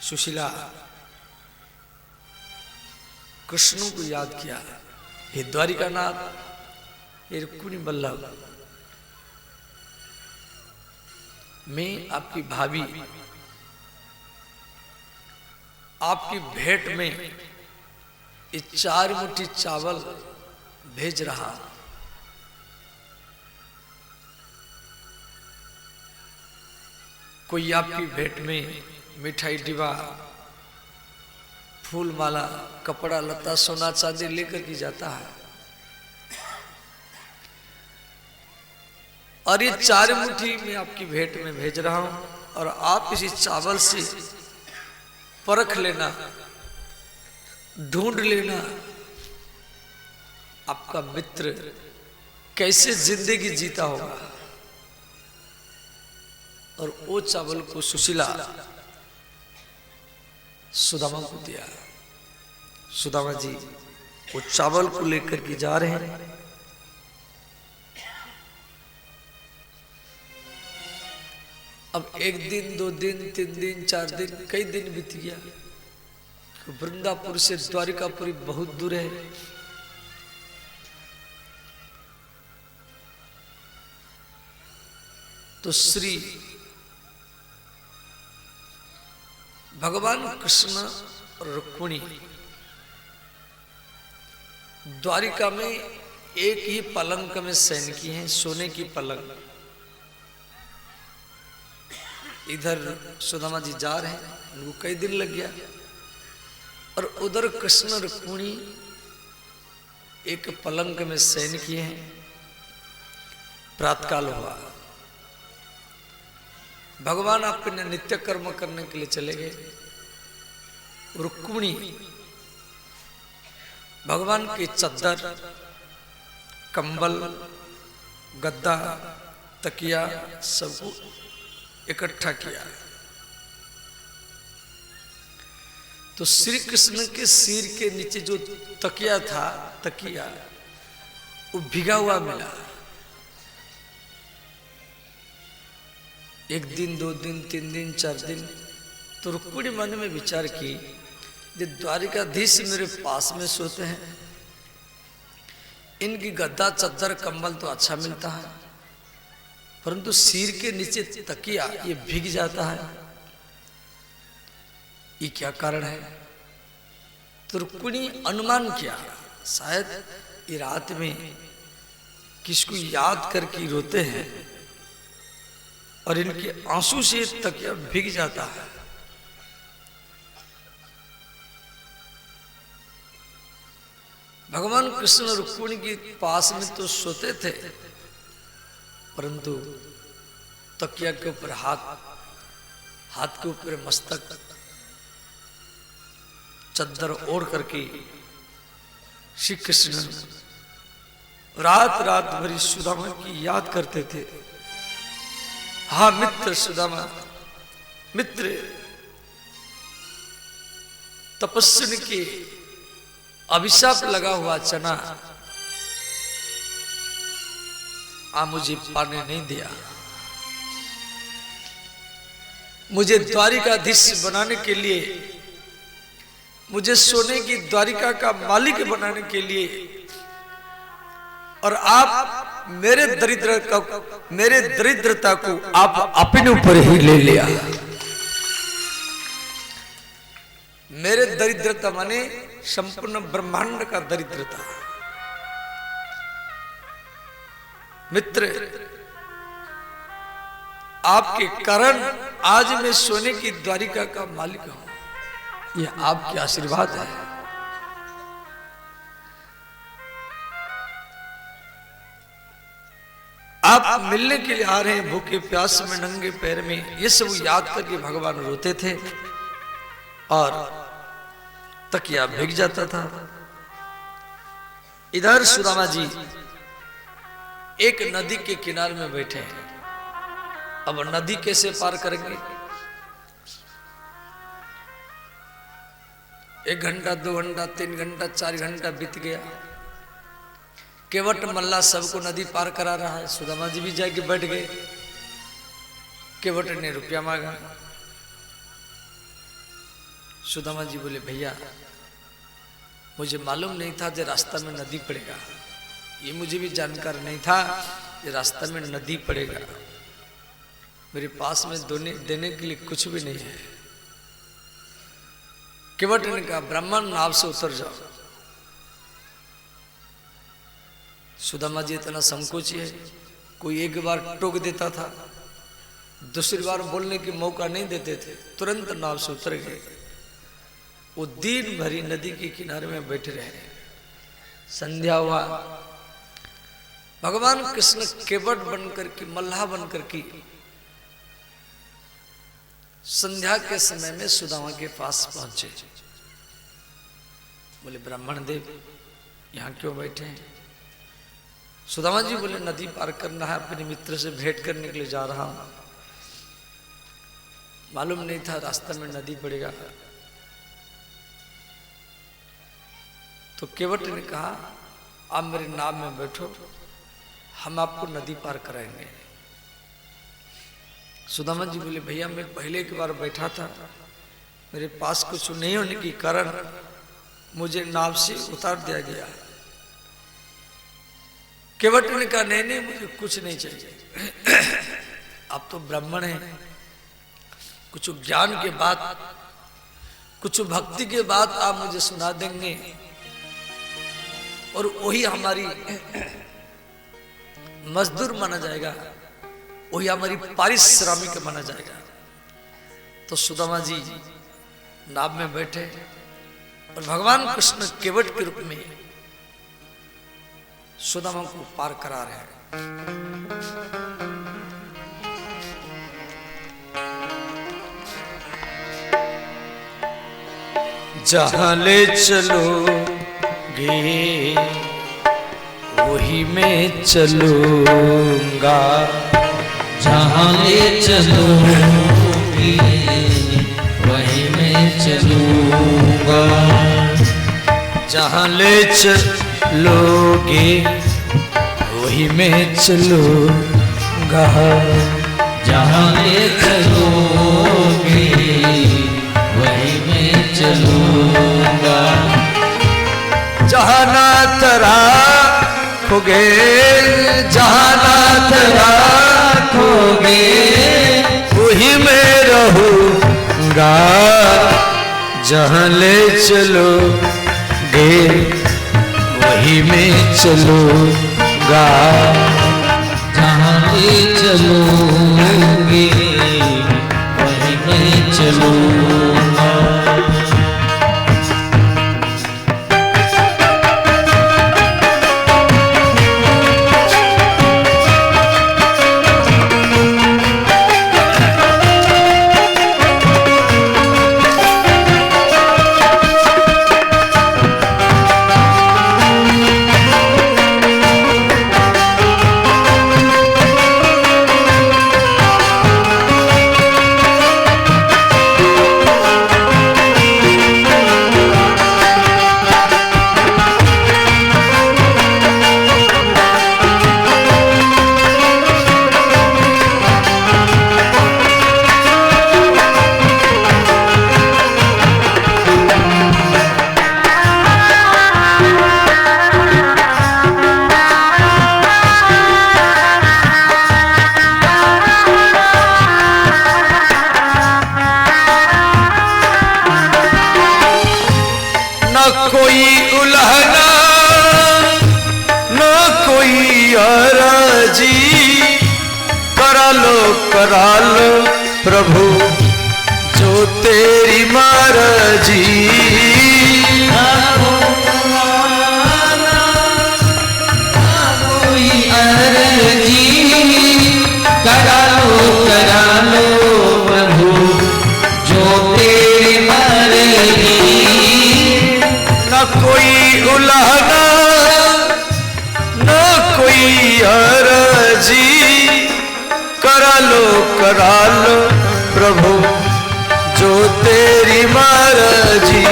सुशीला कृष्ण को याद किया, हे द्वारिकानाथ, हे रुक्मिणी बल्लभ, मैं आपकी भाभी आपकी भेंट में ये 4 मुट्ठी चावल भेज रहा। कोई आपकी भेंट में मिठाई डिब्बा, फूल माला, कपड़ा लता, सोना चांदी लेकर के जाता है, और ये 4 मुट्ठी मैं आपकी भेंट में भेज रहा हूं, और आप इसी चावल से परख लेना, ढूंढ लेना आपका मित्र कैसे जिंदगी जीता होगा। और वो चावल को सुशीला सुदामा को दिया। सुदामा जी वो चावल को लेकर के जा रहे हैं। अब 1 दिन, 2 दिन, 3 दिन, 4 दिन, कई दिन बीत गया। वृंदापुर से द्वारिकापुरी बहुत दूर है। तो श्री भगवान कृष्ण और रुक्मिणी द्वारिका में एक ही पलंग में शयन किए हैं, सोने की पलंग। इधर सुदामा जी जा रहे हैं, उनको कई दिन लग गया, और उधर कृष्ण रुक्मिणी एक पलंग में शयन किए हैं। प्रातःकाल हुआ, भगवान अपने नित्य कर्म करने के लिए चले गए। रुक्मिणी भगवान की चद्दर, कंबल, गद्दा, तकिया सबको इकट्ठा किया। तो श्री कृष्ण के सिर के नीचे जो तकिया था, तकिया वो भिगा हुआ मिला। 1 दिन, 2 दिन, 3 दिन, 4 दिन। तो रुक्मिणी मन में विचार की, ये द्वारिकाधीश मेरे पास में सोते हैं, इनकी गद्दा, चद्दर, कंबल तो अच्छा मिलता है, परंतु सिर के नीचे तकिया ये भीग जाता है, ये क्या कारण है? तो रुक्मिणी अनुमान किया, शायद ये रात में किसको याद करके रोते हैं और इनके आंसू से तकिया भीग जाता है। भगवान कृष्ण रुक्मिणी के पास में तो सोते थे, परंतु तकिया के ऊपर हाथ के ऊपर मस्तक, चद्दर ओढ़ करके श्री कृष्ण रात रात भरी सुदामा की याद करते थे। हाँ मित्र सुदामा, मित्र तपस्विनी के अभिशाप लगा हुआ चना मुझे पाने नहीं दिया, मुझे द्वारिकाधीश बनाने के लिए, मुझे सोने की द्वारिका का मालिक बनाने के लिए, और आप मेरे दरिद्रता को आप अपने ऊपर ही ले लिया। मेरे दरिद्रता माने संपूर्ण ब्रह्मांड का दरिद्रता। मित्र, आपके कारण आज मैं सोने की द्वारिका का मालिक हूं, यह आपके आशीर्वाद है। आप मिलने के लिए आ रहे हैं, भूखे प्यास में, नंगे पैर में, ये सब याद करके भगवान रोते थे और तकिया भीग जाता था। इधर सुदामा जी एक नदी के किनारे में बैठे हैं। अब नदी कैसे पार करेंगे? 1 घंटा 2 घंटा 3 घंटा 4 घंटा बीत गया। केवट मल्ला सबको नदी पार करा रहा है। सुदामा जी भी जाके बैठ गए। केवट ने रुपया मांगा। सुदामा जी बोले भैया मुझे मालूम नहीं था कि रास्ता में नदी पड़ेगा। ये मुझे भी जानकार नहीं था कि रास्ता में नदी पड़ेगा। मेरे पास में देने के लिए कुछ भी नहीं है। केवट ने कहा ब्राह्मण नाव से उतर जाओ। सुदामा जी इतना संकोची है, कोई एक बार टोक देता था, दूसरी बार बोलने की मौका नहीं देते थे, तुरंत नाव से उतर गए। वो दिन भरी नदी के किनारे में बैठे रहे। संध्या हुआ। भगवान कृष्ण केवट बनकर के मल्लाह बनकर के संध्या के समय में सुदामा के पास पहुंचे। बोले ब्राह्मण देव यहाँ क्यों बैठे हैं? सुदामा जी बोले नदी पार करना है, अपने मित्र से भेंट करने के लिए जा रहा हूं। मालूम नहीं था रास्ता में नदी पड़ेगा। तो केवट ने कहा आप मेरे नाव में बैठो, हम आपको नदी पार कराएंगे। सुदामा जी बोले भैया मैं पहले की बार बैठा था, मेरे पास कुछ नहीं होने के कारण मुझे नाव से उतार दिया गया। केवट ने कहा नहीं नहीं मुझे कुछ नहीं चाहिए। आप तो ब्राह्मण हैं, कुछ ज्ञान के बात, कुछ भक्ति के बात आप मुझे सुना देंगे और वही हमारी मजदूर माना जाएगा, वही हमारी पारिश्रमिक माना जाएगा। तो सुदामा जी नाव में बैठे और भगवान कृष्ण केवट के रूप में सुदामा को पार करा रहे हैं। जहां ले चलोगे वही मैं चलूंगा, जहाँ ले चलोगे वही मैं चलूंगा, जहां ले चलोगे वही मैं चलूंगा, जहाँ ले चलोगे वही मैं चलूंगा, जहां नाथ राखोगे, जहां नाथ राखोगे वही मैं रहूंगा, जहां ले चलोगे वही मैं चलूंगा, जहाँ ले चलोगे वही मैं चलूंगा। कोई उल्हना न कोई अराजी, करा लो प्रभु जो तेरी मर्जी, कोई अर्जी, करा लो प्रभु जो तेरी मर्जी, कोई उल्हना न कोई अर्जी, करा लो प्रभु जो तेरी मर्जी,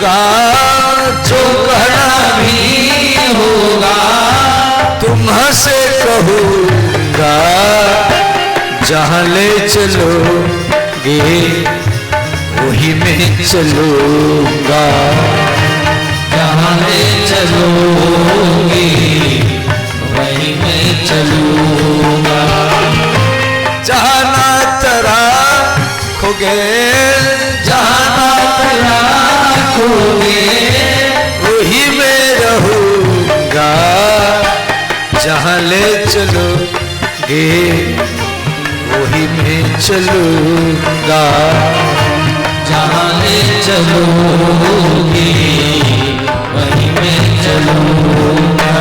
होगा, जो कहना भी होगा तुम्हासे कहूँगा, जहाँ ले चलोगे वही मैं चलूँगा, जहाँ ले चलोगे वही मैं चलूँगा। जहाँ नात राखोगे, जहाँ नात राखोगे वही मैं रहूँगा, जहाँ ले चलोगे वही मैं चलूँगा, जहाँ ले चलोगे वही मैं चलूँगा।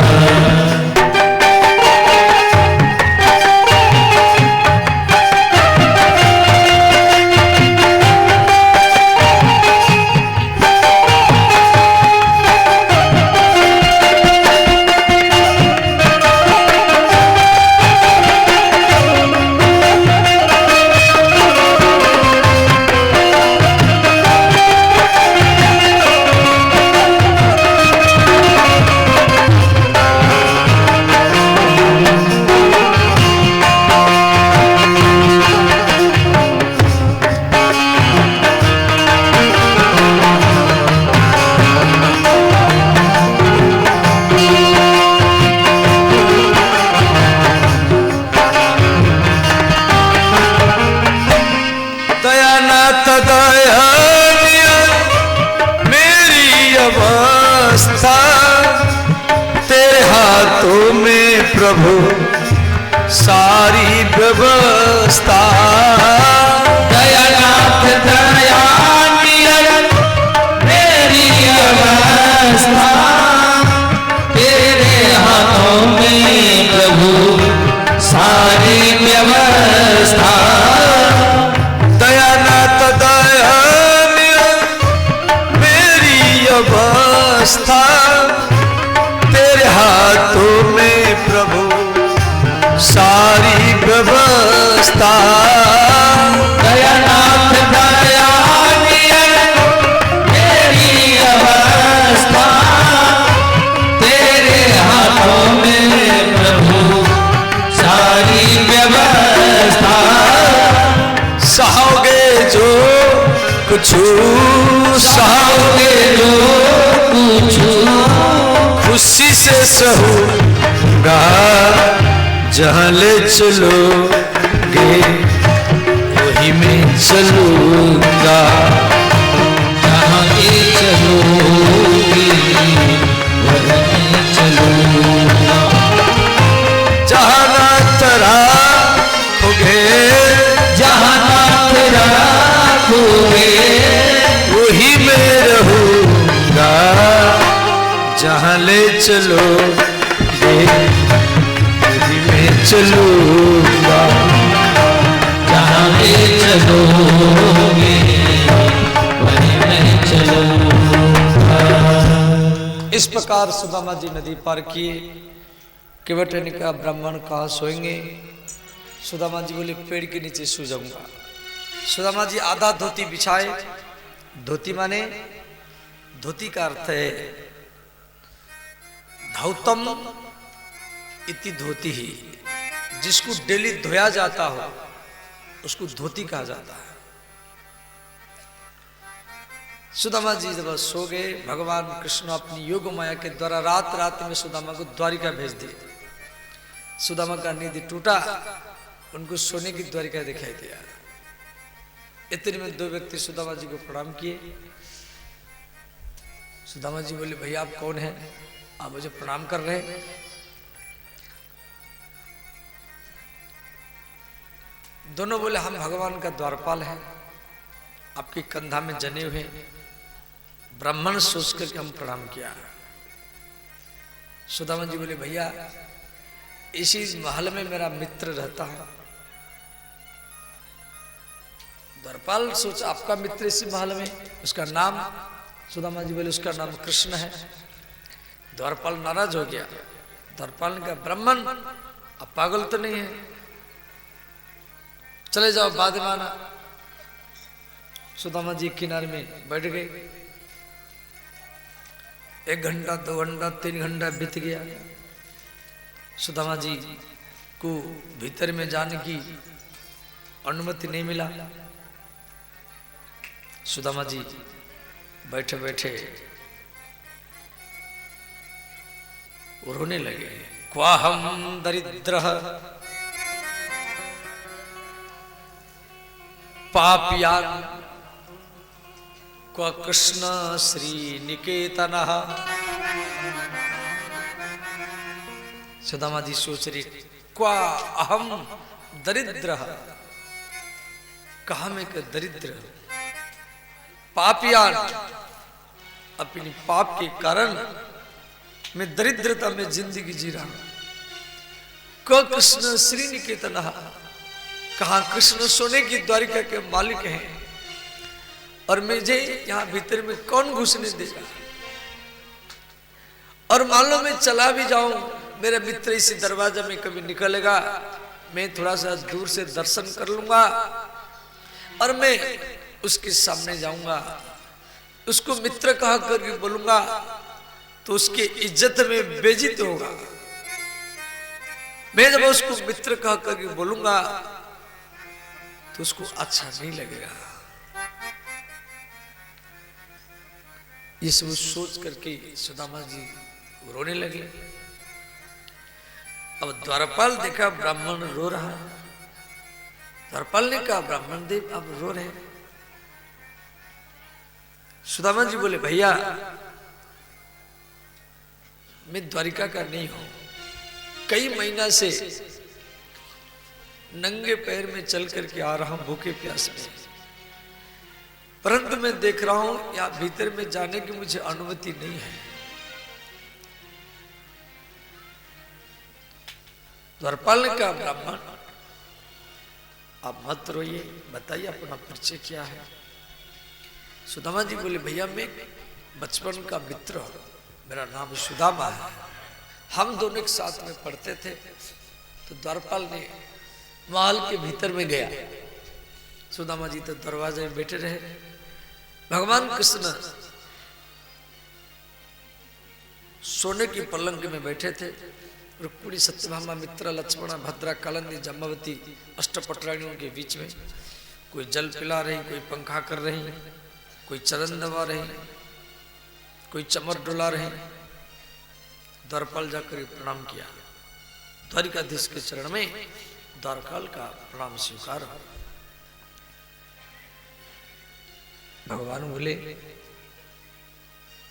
तेरे हाथों में प्रभु सारी व्यवस्था। दयानाथ दयानियन मेरी अवस्था, तेरे हाथों में प्रभु सारी व्यवस्था। दयानाथ दयानियन मेरी अवस्था, तेरे हाथों में प्रभु सारी व्यवस्था। दयानाथ दयानियन मेरी अवस्था, तेरे हाथों में प्रभु सारी व्यवस्था। सहोगे जो कुछ, सहोगे जो कुछ, खुशी से सहूँगा, जहाँ ले चलोगे वही मैं चलूँगा, जहाँ ले चलोगे वही मैं चलूँगा। जहाँ नाथ राखोगे, जहाँ नाथ राखोगे वही मैं रहूँगा, जहाँ ले चलोगे वही मैं चलूँगा, जहाँ ले चलोगे वही मैं चलूँगा। इस प्रकार सुदामा जी नदी पार किए। केवट ने कहा ब्राह्मण कहाँ सोएंगे? सुदामा जी बोले पेड़ के नीचे सो जाऊंगा। सुदामा जी आधा धोती बिछाए। धोती माने, धोती का अर्थ है धौतम इति धोती ही, जिसको डेली धोया जाता हो उसको धोती कहा जाता है। सुदामा जी जब सो गए, भगवान कृष्ण अपनी योग माया के द्वारा रात रात में सुदामा को द्वारिका भेज दिए। सुदामा का नींद टूटा, उनको सोने की द्वारिका दिखाई दिया। इतने में दो व्यक्ति सुदामा जी को प्रणाम किए। सुदामा जी बोले भैया आप कौन हैं, आप मुझे प्रणाम कर रहे हैं? दोनों बोले हम भगवान का द्वारपाल हैं, आपकी कंधा में जने हुए ब्राह्मण सोच करके हम प्रणाम किया। सुदामा जी बोले भैया इसी महल में मेरा मित्र रहता है। द्वारपाल सोच आपका मित्र इसी महल में, उसका नाम? सुदामा जी बोले उसका नाम कृष्ण है। द्वारपाल नाराज हो गया। द्वारपाल ने कहा ब्राह्मण आप पागल तो नहीं है, चले जाओ बाद में आना। सुदामा जी किनारे में बैठ गए। 1 घंटा 2 घंटा 3 घंटा बीत गया। सुदामा जी को भीतर में जाने की अनुमति नहीं मिला। सुदामा जी बैठे बैठे रोने लगे। क्वाहम दरिद्रः पापियान क्व कृष्ण श्री निकेतनः। सुदामा जी सोच रही, क्वा अहम दरिद्रः, कहा मैं का दरिद्र, पापियान अपनी पाप के कारण मैं दरिद्रता में जिंदगी जी रहा हूं। क कृष्ण श्री निकेतनः, कहा कृष्ण सोने की द्वारिका के मालिक हैं और मुझे यहां भीतर में कौन घुसने देगा। और मान लो मैं चला भी जाऊं, मेरा मित्र इसी दरवाजा में कभी निकलेगा, मैं थोड़ा सा दूर से दर्शन कर लूंगा और मैं उसके सामने जाऊंगा, उसको मित्र कहा करके बोलूंगा तो उसके इज्जत में बेइज्जत होगा। मैं जब उसको मित्र कहा करके बोलूंगा तो उसको अच्छा नहीं लगेगा। ये सब सोच करके सुदामा जी रोने लगे। अब द्वारपाल देखा ब्राह्मण रो रहा है। द्वारपाल ने कहा ब्राह्मण देव अब रो रहे हैं। सुदामा जी बोले भैया मैं द्वारिका का नहीं हूं, कई महीना से नंगे पैर में चल करके आ रहा हूं भूखे प्यासे में, परंतु मैं देख रहा हूं यहां भीतर में जाने की मुझे अनुमति नहीं है। द्वारपाल ने कहा ब्राह्मण आप मत रोइए, बताइए अपना परिचय क्या है। सुदामा जी बोले भैया मैं बचपन का मित्र हूं, मेरा नाम सुदामा है, हम दोनों एक साथ में पढ़ते थे। तो द्वारपाल ने महल के भीतर में गया। सुदामा जी तो दरवाजे में बैठे रहे। भगवान कृष्ण सोने की पलंग में बैठे थे। रुक्मिणी सत्यभामा मित्रा लक्ष्मणा भद्रा कालिंदी जाम्बवती अष्टपटरानियों के बीच में कोई जल पिला रही, कोई पंखा कर रही, कोई चरण दबा रही, कोई चमर डुला रहे। द्वारपाल जाकर प्रणाम किया। द्वारिकाधीश के चरण में द्वारपाल का प्रणाम स्वीकार हो। भगवान बोले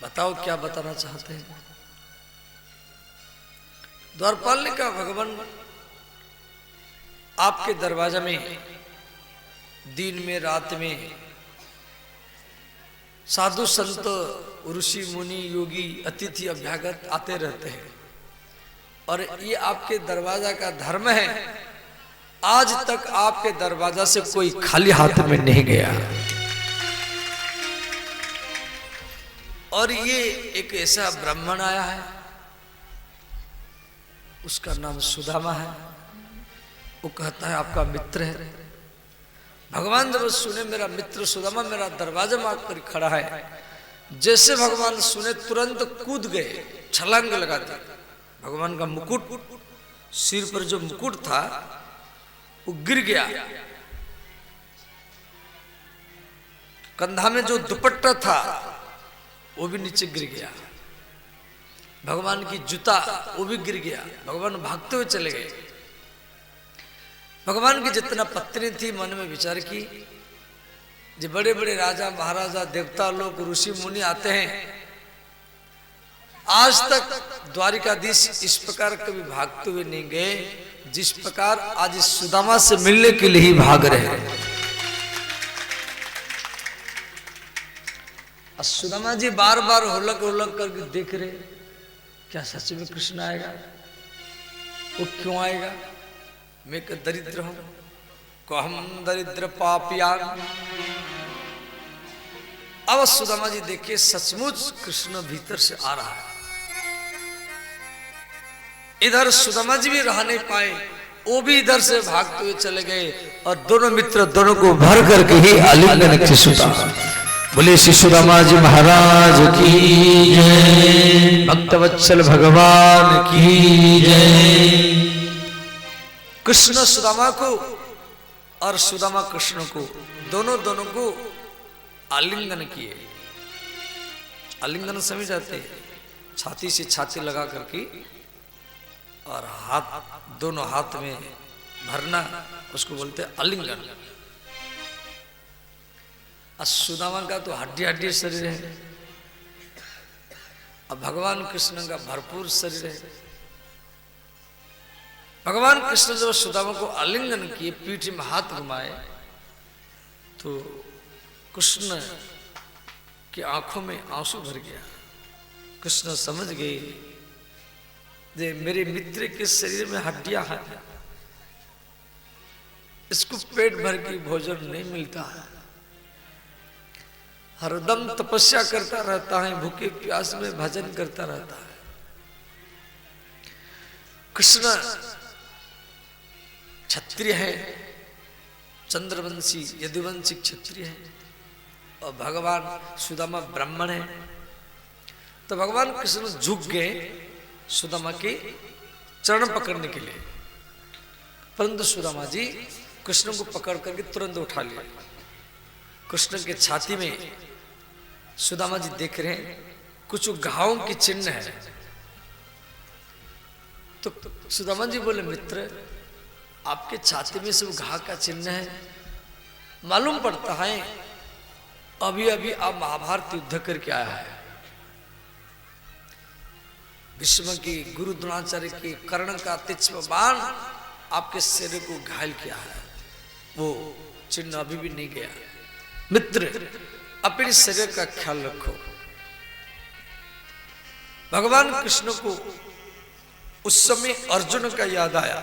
बताओ क्या बताना चाहते हैं। द्वारपाल ने कहा भगवान आपके दरवाजा में दिन में रात में साधु संत ऋषि मुनि योगी अतिथि अभ्यागत आते रहते हैं और ये आपके दरवाजा का धर्म है। आज तक आपके दरवाजा से कोई खाली हाथ में नहीं गया। और ये एक ऐसा ब्राह्मण आया है, उसका नाम सुदामा है, वो कहता है आपका मित्र है। भगवान जब सुने मेरा मित्र सुदामा मेरा दरवाजा में आकर खड़ा है, जैसे भगवान सुने तुरंत कूद गए, छलांग लगा दी। भगवान का मुकुट, सिर पर जो मुकुट था वो गिर गया, कंधा में जो दुपट्टा था वो भी नीचे गिर गया, भगवान की जूता वो भी गिर गया। भगवान भागते हुए चले गए। भगवान की जितना पत्नी थी मन में विचार की, जो बड़े बड़े राजा महाराजा देवता लोग ऋषि मुनि आते हैं, आज तक द्वारिकाधीश इस प्रकार कभी भागते हुए नहीं गए जिस प्रकार आज इस सुदामा से मिलने के लिए ही भाग रहे हैं। सुदामा जी बार बार होलक होलक करके देख रहे, क्या सच में कृष्ण आएगा? वो क्यों आएगा? मैं एक दरिद्र हूं, को हम दरिद्र पापियान। अब सुदामा जी देखिए सचमुच कृष्ण भीतर से आ रहा है। इधर सुदामा जी भी रह नहीं पाए, वो भी इधर से भागते हुए चले गए और दोनों मित्र दोनों को भर करके ही आलिंगन की सुता। बोले श्री सुदामा जी महाराज की जय, भक्तवत्सल भगवान की जय। कृष्ण सुदामा को और सुदामा कृष्ण को दोनों को आलिंगन किए। आलिंगन समझ जाते हैं, छाती से छाती लगा करके और हाथ दोनों हाथ में भरना, उसको बोलते हैं आलिंगन। और सुदामा का तो हड्डी हड्डी शरीर है, अब भगवान कृष्ण का भरपूर शरीर है। भगवान कृष्ण जब सुदामा को आलिंगन किए, पीठ में हाथ घुमाए, तो कृष्ण की आंखों में आंसू भर गया। कृष्ण समझ गए जे मेरे मित्र के शरीर में हड्डियां हैं, इसको पेट भर के भोजन नहीं मिलता है, हरदम तपस्या करता रहता है, भूखे प्यास में भजन करता रहता है। कृष्ण क्षत्रिय है, चंद्रवंशी यदुवंशी क्षत्रिय है, और भगवान सुदामा ब्राह्मण है। तो भगवान कृष्ण झुक गए सुदामा के चरण पकड़ने के लिए, परंतु सुदामा जी कृष्ण को पकड़ करके तुरंत उठा लिया। कृष्ण के छाती में सुदामा जी देख रहे हैं कुछ घावों की चिन्ह है। तो सुदामा जी बोले, मित्र आपके छाती में सब घाव का चिन्ह है, मालूम पड़ता है अभी अभी आप महाभारत युद्ध करके आया है। भीष्म की गुरु द्रोणाचार्य के कर्ण का तीक्ष्ण बाण आपके शरीर को घायल किया है, वो चिन्ह अभी भी नहीं गया। मित्र अपने शरीर का ख्याल रखो। भगवान कृष्ण को उस समय अर्जुन का याद आया।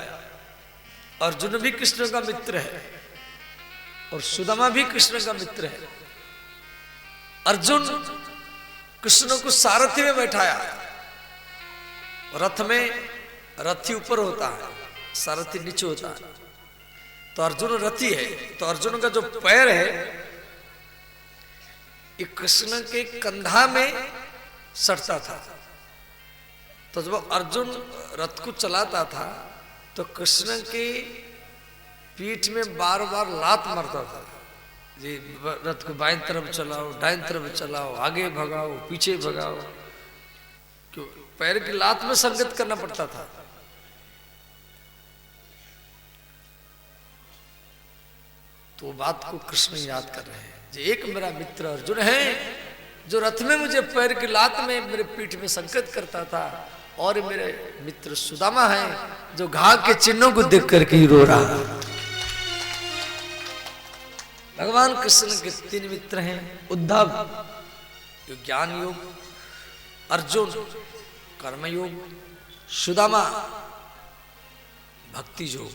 अर्जुन भी कृष्ण का मित्र है और सुदामा भी कृष्ण का मित्र है। अर्जुन कृष्ण को सारथी में बैठाया, रथ में रथी ऊपर होता है, सारथी नीचे होता है। तो अर्जुन रथी है, तो अर्जुन का जो पैर है ये कृष्ण के कंधा में सटता था। तो जब अर्जुन रथ को चलाता था तो कृष्ण के पीठ में बार बार लात मारता था, जी रथ को बाएं तरफ चलाओ, दाएं तरफ चलाओ, आगे भगाओ, पीछे भगाओ, क्यों पैर की लात में संगत करना पड़ता था। तो बात को कृष्ण याद कर रहे हैं, एक मेरा मित्र अर्जुन है जो रथ में मुझे पैर की लात में मेरे पीठ में संकेत करता था, और मेरे मित्र सुदामा है जो घाव के चिन्हों को देख करके रो रहा। भगवान कृष्ण के 3 मित्र हैं, उद्धव जो ज्ञान योग, अर्जुन कर्मयोग, सुदामा भक्ति योग।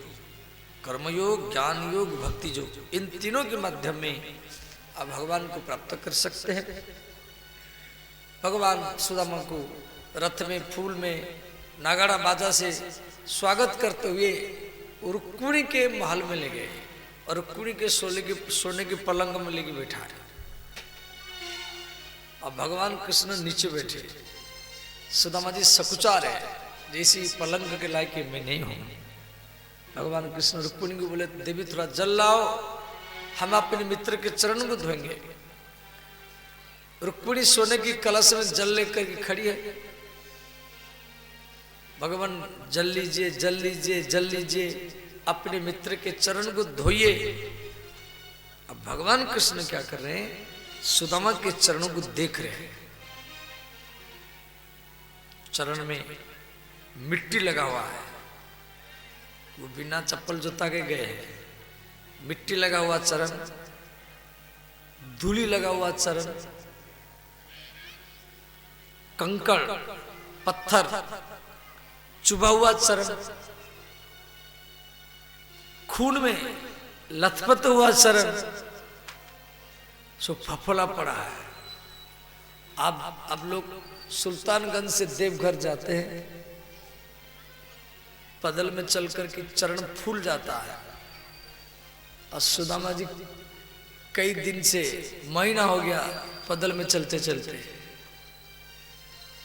कर्मयोग, ज्ञान योग, भक्ति योग, इन तीनों के माध्यम में आप भगवान को प्राप्त कर सकते हैं। भगवान सुदामा को रथ में, फूल में, नागाड़ा बाजा से स्वागत करते हुए रुक्मिणी के महल में ले गए और रुक्मिणी के सोने के पलंग में लेके बैठा। अब भगवान कृष्ण नीचे बैठे, सुदामा जी सकुचार है, जैसी पलंग के लायक मैं नहीं हूं। भगवान कृष्ण रुक्मिणी को बोले, देवी थोड़ा जल लाओ, हम अपने मित्र के चरण को धोएंगे। रुक्मिणी सोने की कलश में जल लेकर के खड़ी है। भगवान जल लीजिए, जल लीजिए, जल लीजिए, अपने मित्र के चरण को धोइए। अब भगवान कृष्ण क्या कर रहे हैं, सुदामा के चरणों को देख रहे हैं। चरण में मिट्टी लगा हुआ है, वो बिना चप्पल जूता के गए हैं। मिट्टी लगा हुआ चरण, धूली लगा हुआ चरण, कंकड़ पत्थर चुभा हुआ चरण, खून में लथपथ हुआ चरण, सो फफोला पड़ा है। आप लोग सुल्तानगंज से देवघर जाते हैं, पैदल में चल करके चरण फूल जाता है। और सुदामा जी कई दिन से, महीना हो गया, पदल में चलते चलते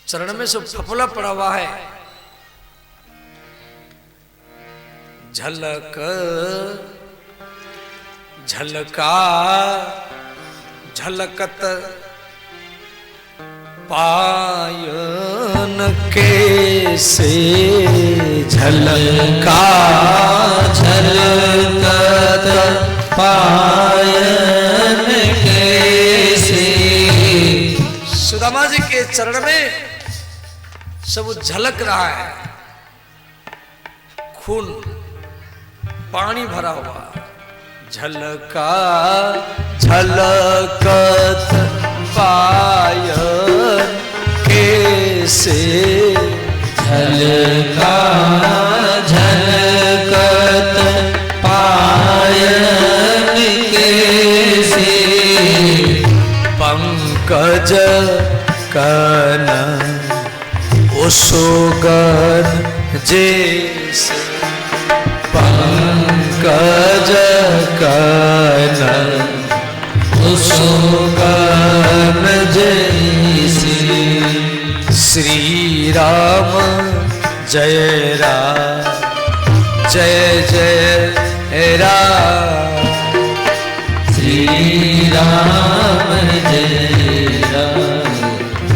चरण में सब फफला पड़ा हुआ है। झलक झलका झलकत पायन के से झलका झलकत पायन के से। सुदामा जी के चरण में सब झलक रहा है, खून पानी भरा हुआ। झलका झलकत पायन के से झलका झलकत पायन के से। पंकज कन सुगन जैसे। पंकज कन सुगन जैसे। श्री राम जय राम जय जय राम। श्री राम जय राम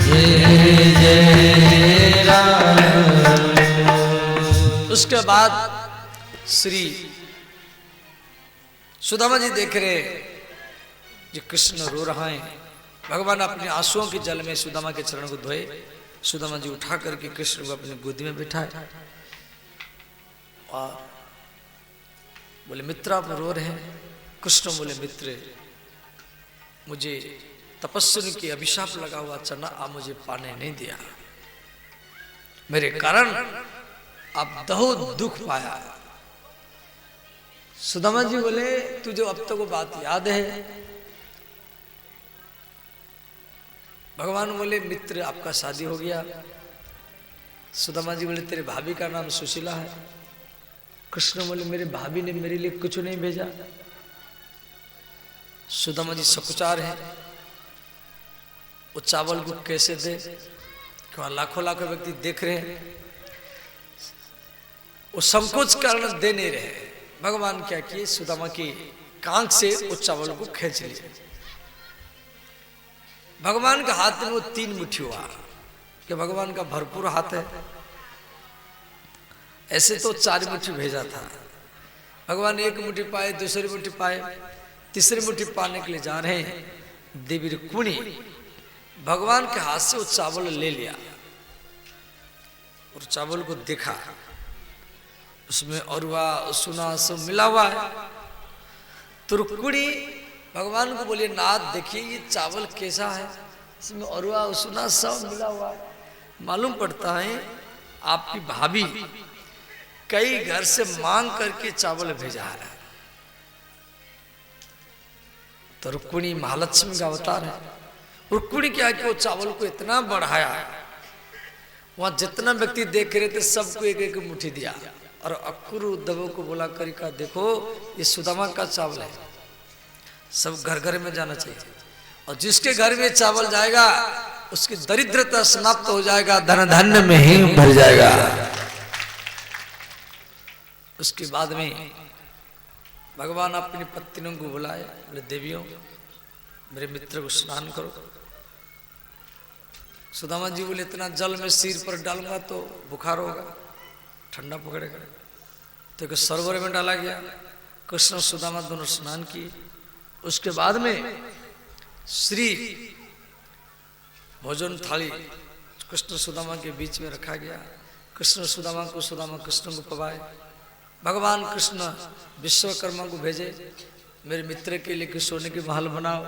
जय जय राम। उसके बाद श्री सुदामा जी देख रहे जो कृष्ण रो रहा है। भगवान अपने आंसुओं के जल में सुदामा के चरण को धोए। सुदामा जी उठा करके कृष्ण को अपनी गोदी में बिठाए और बोले मित्र आप रो रहे हैं। कृष्ण बोले मित्र मुझे तपस्वी की अभिशाप लगा हुआ चना आप मुझे पाने नहीं दिया, मेरे कारण आप बहुत दुख पाया। सुदामा जी बोले तुझे अब तक वो बात याद है? भगवान बोले मित्र आपका शादी हो गया। सुदामा जी बोले तेरे भाभी का नाम सुशीला है। कृष्ण बोले मेरे भाभी ने मेरे लिए कुछ नहीं भेजा। सुदामा जी सकुचार है, वो चावल को कैसे दे, क्यों लाखों लाखों व्यक्ति देख रहे हैं, वो संकोच कारण दे नहीं रहे। भगवान क्या किए, सुदामा की कांख से उस चावल को खींच लिए। भगवान के हाथ में वो 3 मुट्ठी हुआ कि भगवान का भरपूर हाथ है। ऐसे तो 4 मुट्ठी भेजा था। भगवान 1 मुट्ठी पाए, दूसरी मुट्ठी पाए, तीसरी मुट्ठी पाने के लिए जा रहे हैं। देवी रुक्मिणी भगवान के हाथ से वो चावल ले लिया और चावल को देखा, उसमें अरुआ सुना सब मिला हुआ है। तो रुक्मिणी भगवान को बोले नाथ देखिए ये चावल कैसा है, इसमें अरुआ सुना सब मिला हुआ है। मालूम पड़ता है आपकी भाभी कई घर से मांग करके चावल भेजा है। तो रुक्मिणी महालक्ष्मी का अवतार है। रुक्मिणी क्या कि वो चावल को इतना बढ़ाया, वहां जितना व्यक्ति देख रहे थे सबको 1-1 मुट्ठी दिया और अक्रूर उद्धव को बुला कर कहा देखो ये सुदामा का चावल है, सब घर घर में जाना चाहिए और जिसके घर में चावल जाएगा उसकी दरिद्रता समाप्त हो जाएगा, धन धान्य में ही भर जाएगा। उसके बाद में भगवान अपनी पत्नियों को बुलाए, बोले देवियों मेरे मित्र को स्नान करो। सुदामा जी बोले इतना जल में सिर पर डालूंगा तो बुखार होगा, ठंडा पकड़ेगा। तो एक सरोवर में डाला गया, कृष्ण सुदामा दोनों स्नान किए। उसके बाद में श्री भोजन थाली कृष्ण सुदामा के बीच में रखा गया। कृष्ण सुदामा को, सुदामा कृष्ण को पवाए। भगवान कृष्ण विश्वकर्मा को भेजे, मेरे मित्र के लिए कि सोने के महल बनाओ।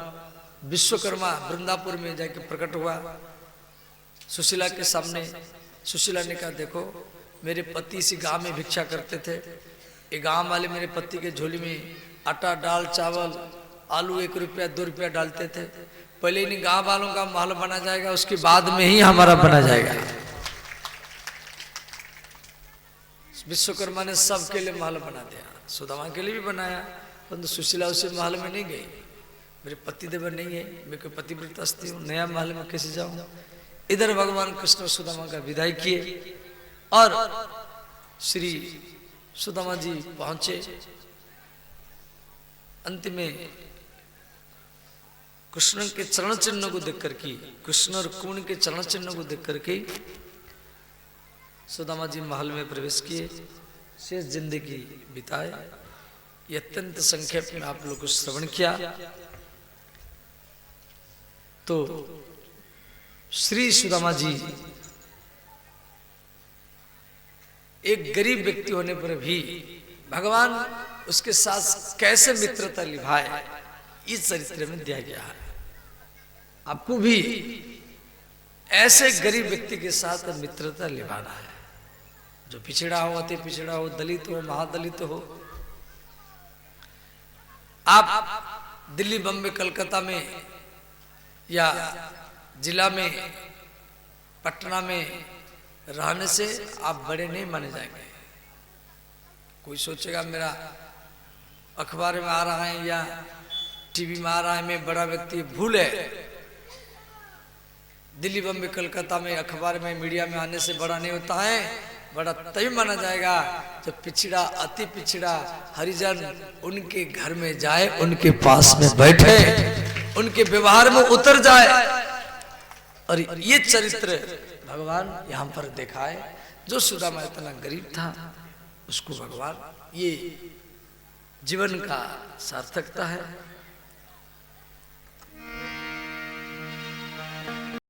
विश्वकर्मा वृंदापुर में जाके प्रकट हुआ सुशीला के सामने। सुशीला ने कहा देखो मेरे पति इसी गांव में भिक्षा करते थे, ये गांव वाले मेरे पति के झोली में आटा दाल चावल आलू 1 रुपया 2 रुपया डालते थे। पहले इन गांव वालों का महल बना जाएगा, उसके बाद में ही हमारा बना जाएगा। विश्वकर्मा ने सबके लिए महल बना दिया, सुदामा के लिए भी बनाया, परंतु सुशीला उसे महल में नहीं गई। मेरे पति देव नहीं है, मैं कोई पतिव्रता स्त्री हूँ, नया महल में कैसे जाऊं। इधर भगवान कृष्ण सुदामा का विदाई किए और श्री सुदामा जी पहुंचे। अंतिम में कृष्ण के चरण चिन्ह को देख करके, कृष्ण और कुण के चरण चिन्ह को देख करके सुदामा जी महल में प्रवेश किए, शेष जिंदगी बिताए। ये अत्यंत संक्षेप में आप लोग को श्रवण किया। तो श्री सुदामा जी एक गरीब व्यक्ति होने पर भी भगवान उसके साथ कैसे मित्रता निभाए, इस चरित्र में दिया गया है। आपको भी ऐसे गरीब व्यक्ति के साथ मित्रता निभाना है, जो पिछड़ा हो, अति पिछड़ा हो, दलित हो, महादलित हो। आप दिल्ली, बम्बई, कलकत्ता में या जिला में, पटना में रहने से आप बड़े नहीं माने जाएंगे। कोई सोचेगा मेरा अखबार में आ रहा है या टीवी में आ रहा है, मैं बड़ा व्यक्ति, भूल है। दिल्ली, बम्बई, कलकत्ता में अखबार में, मीडिया में आने से बड़ा नहीं होता है। बड़ा तभी माना जाएगा जब पिछड़ा, अति पिछड़ा हरिजन उनके घर में जाए, उनके पास में बैठे, उनके व्यवहार में उतर जाए। और ये चरित्र भगवान यहां पर देखा है। जो सुदामा इतना गरीब था, उसको भगवान ये जीवन का सार्थकता है।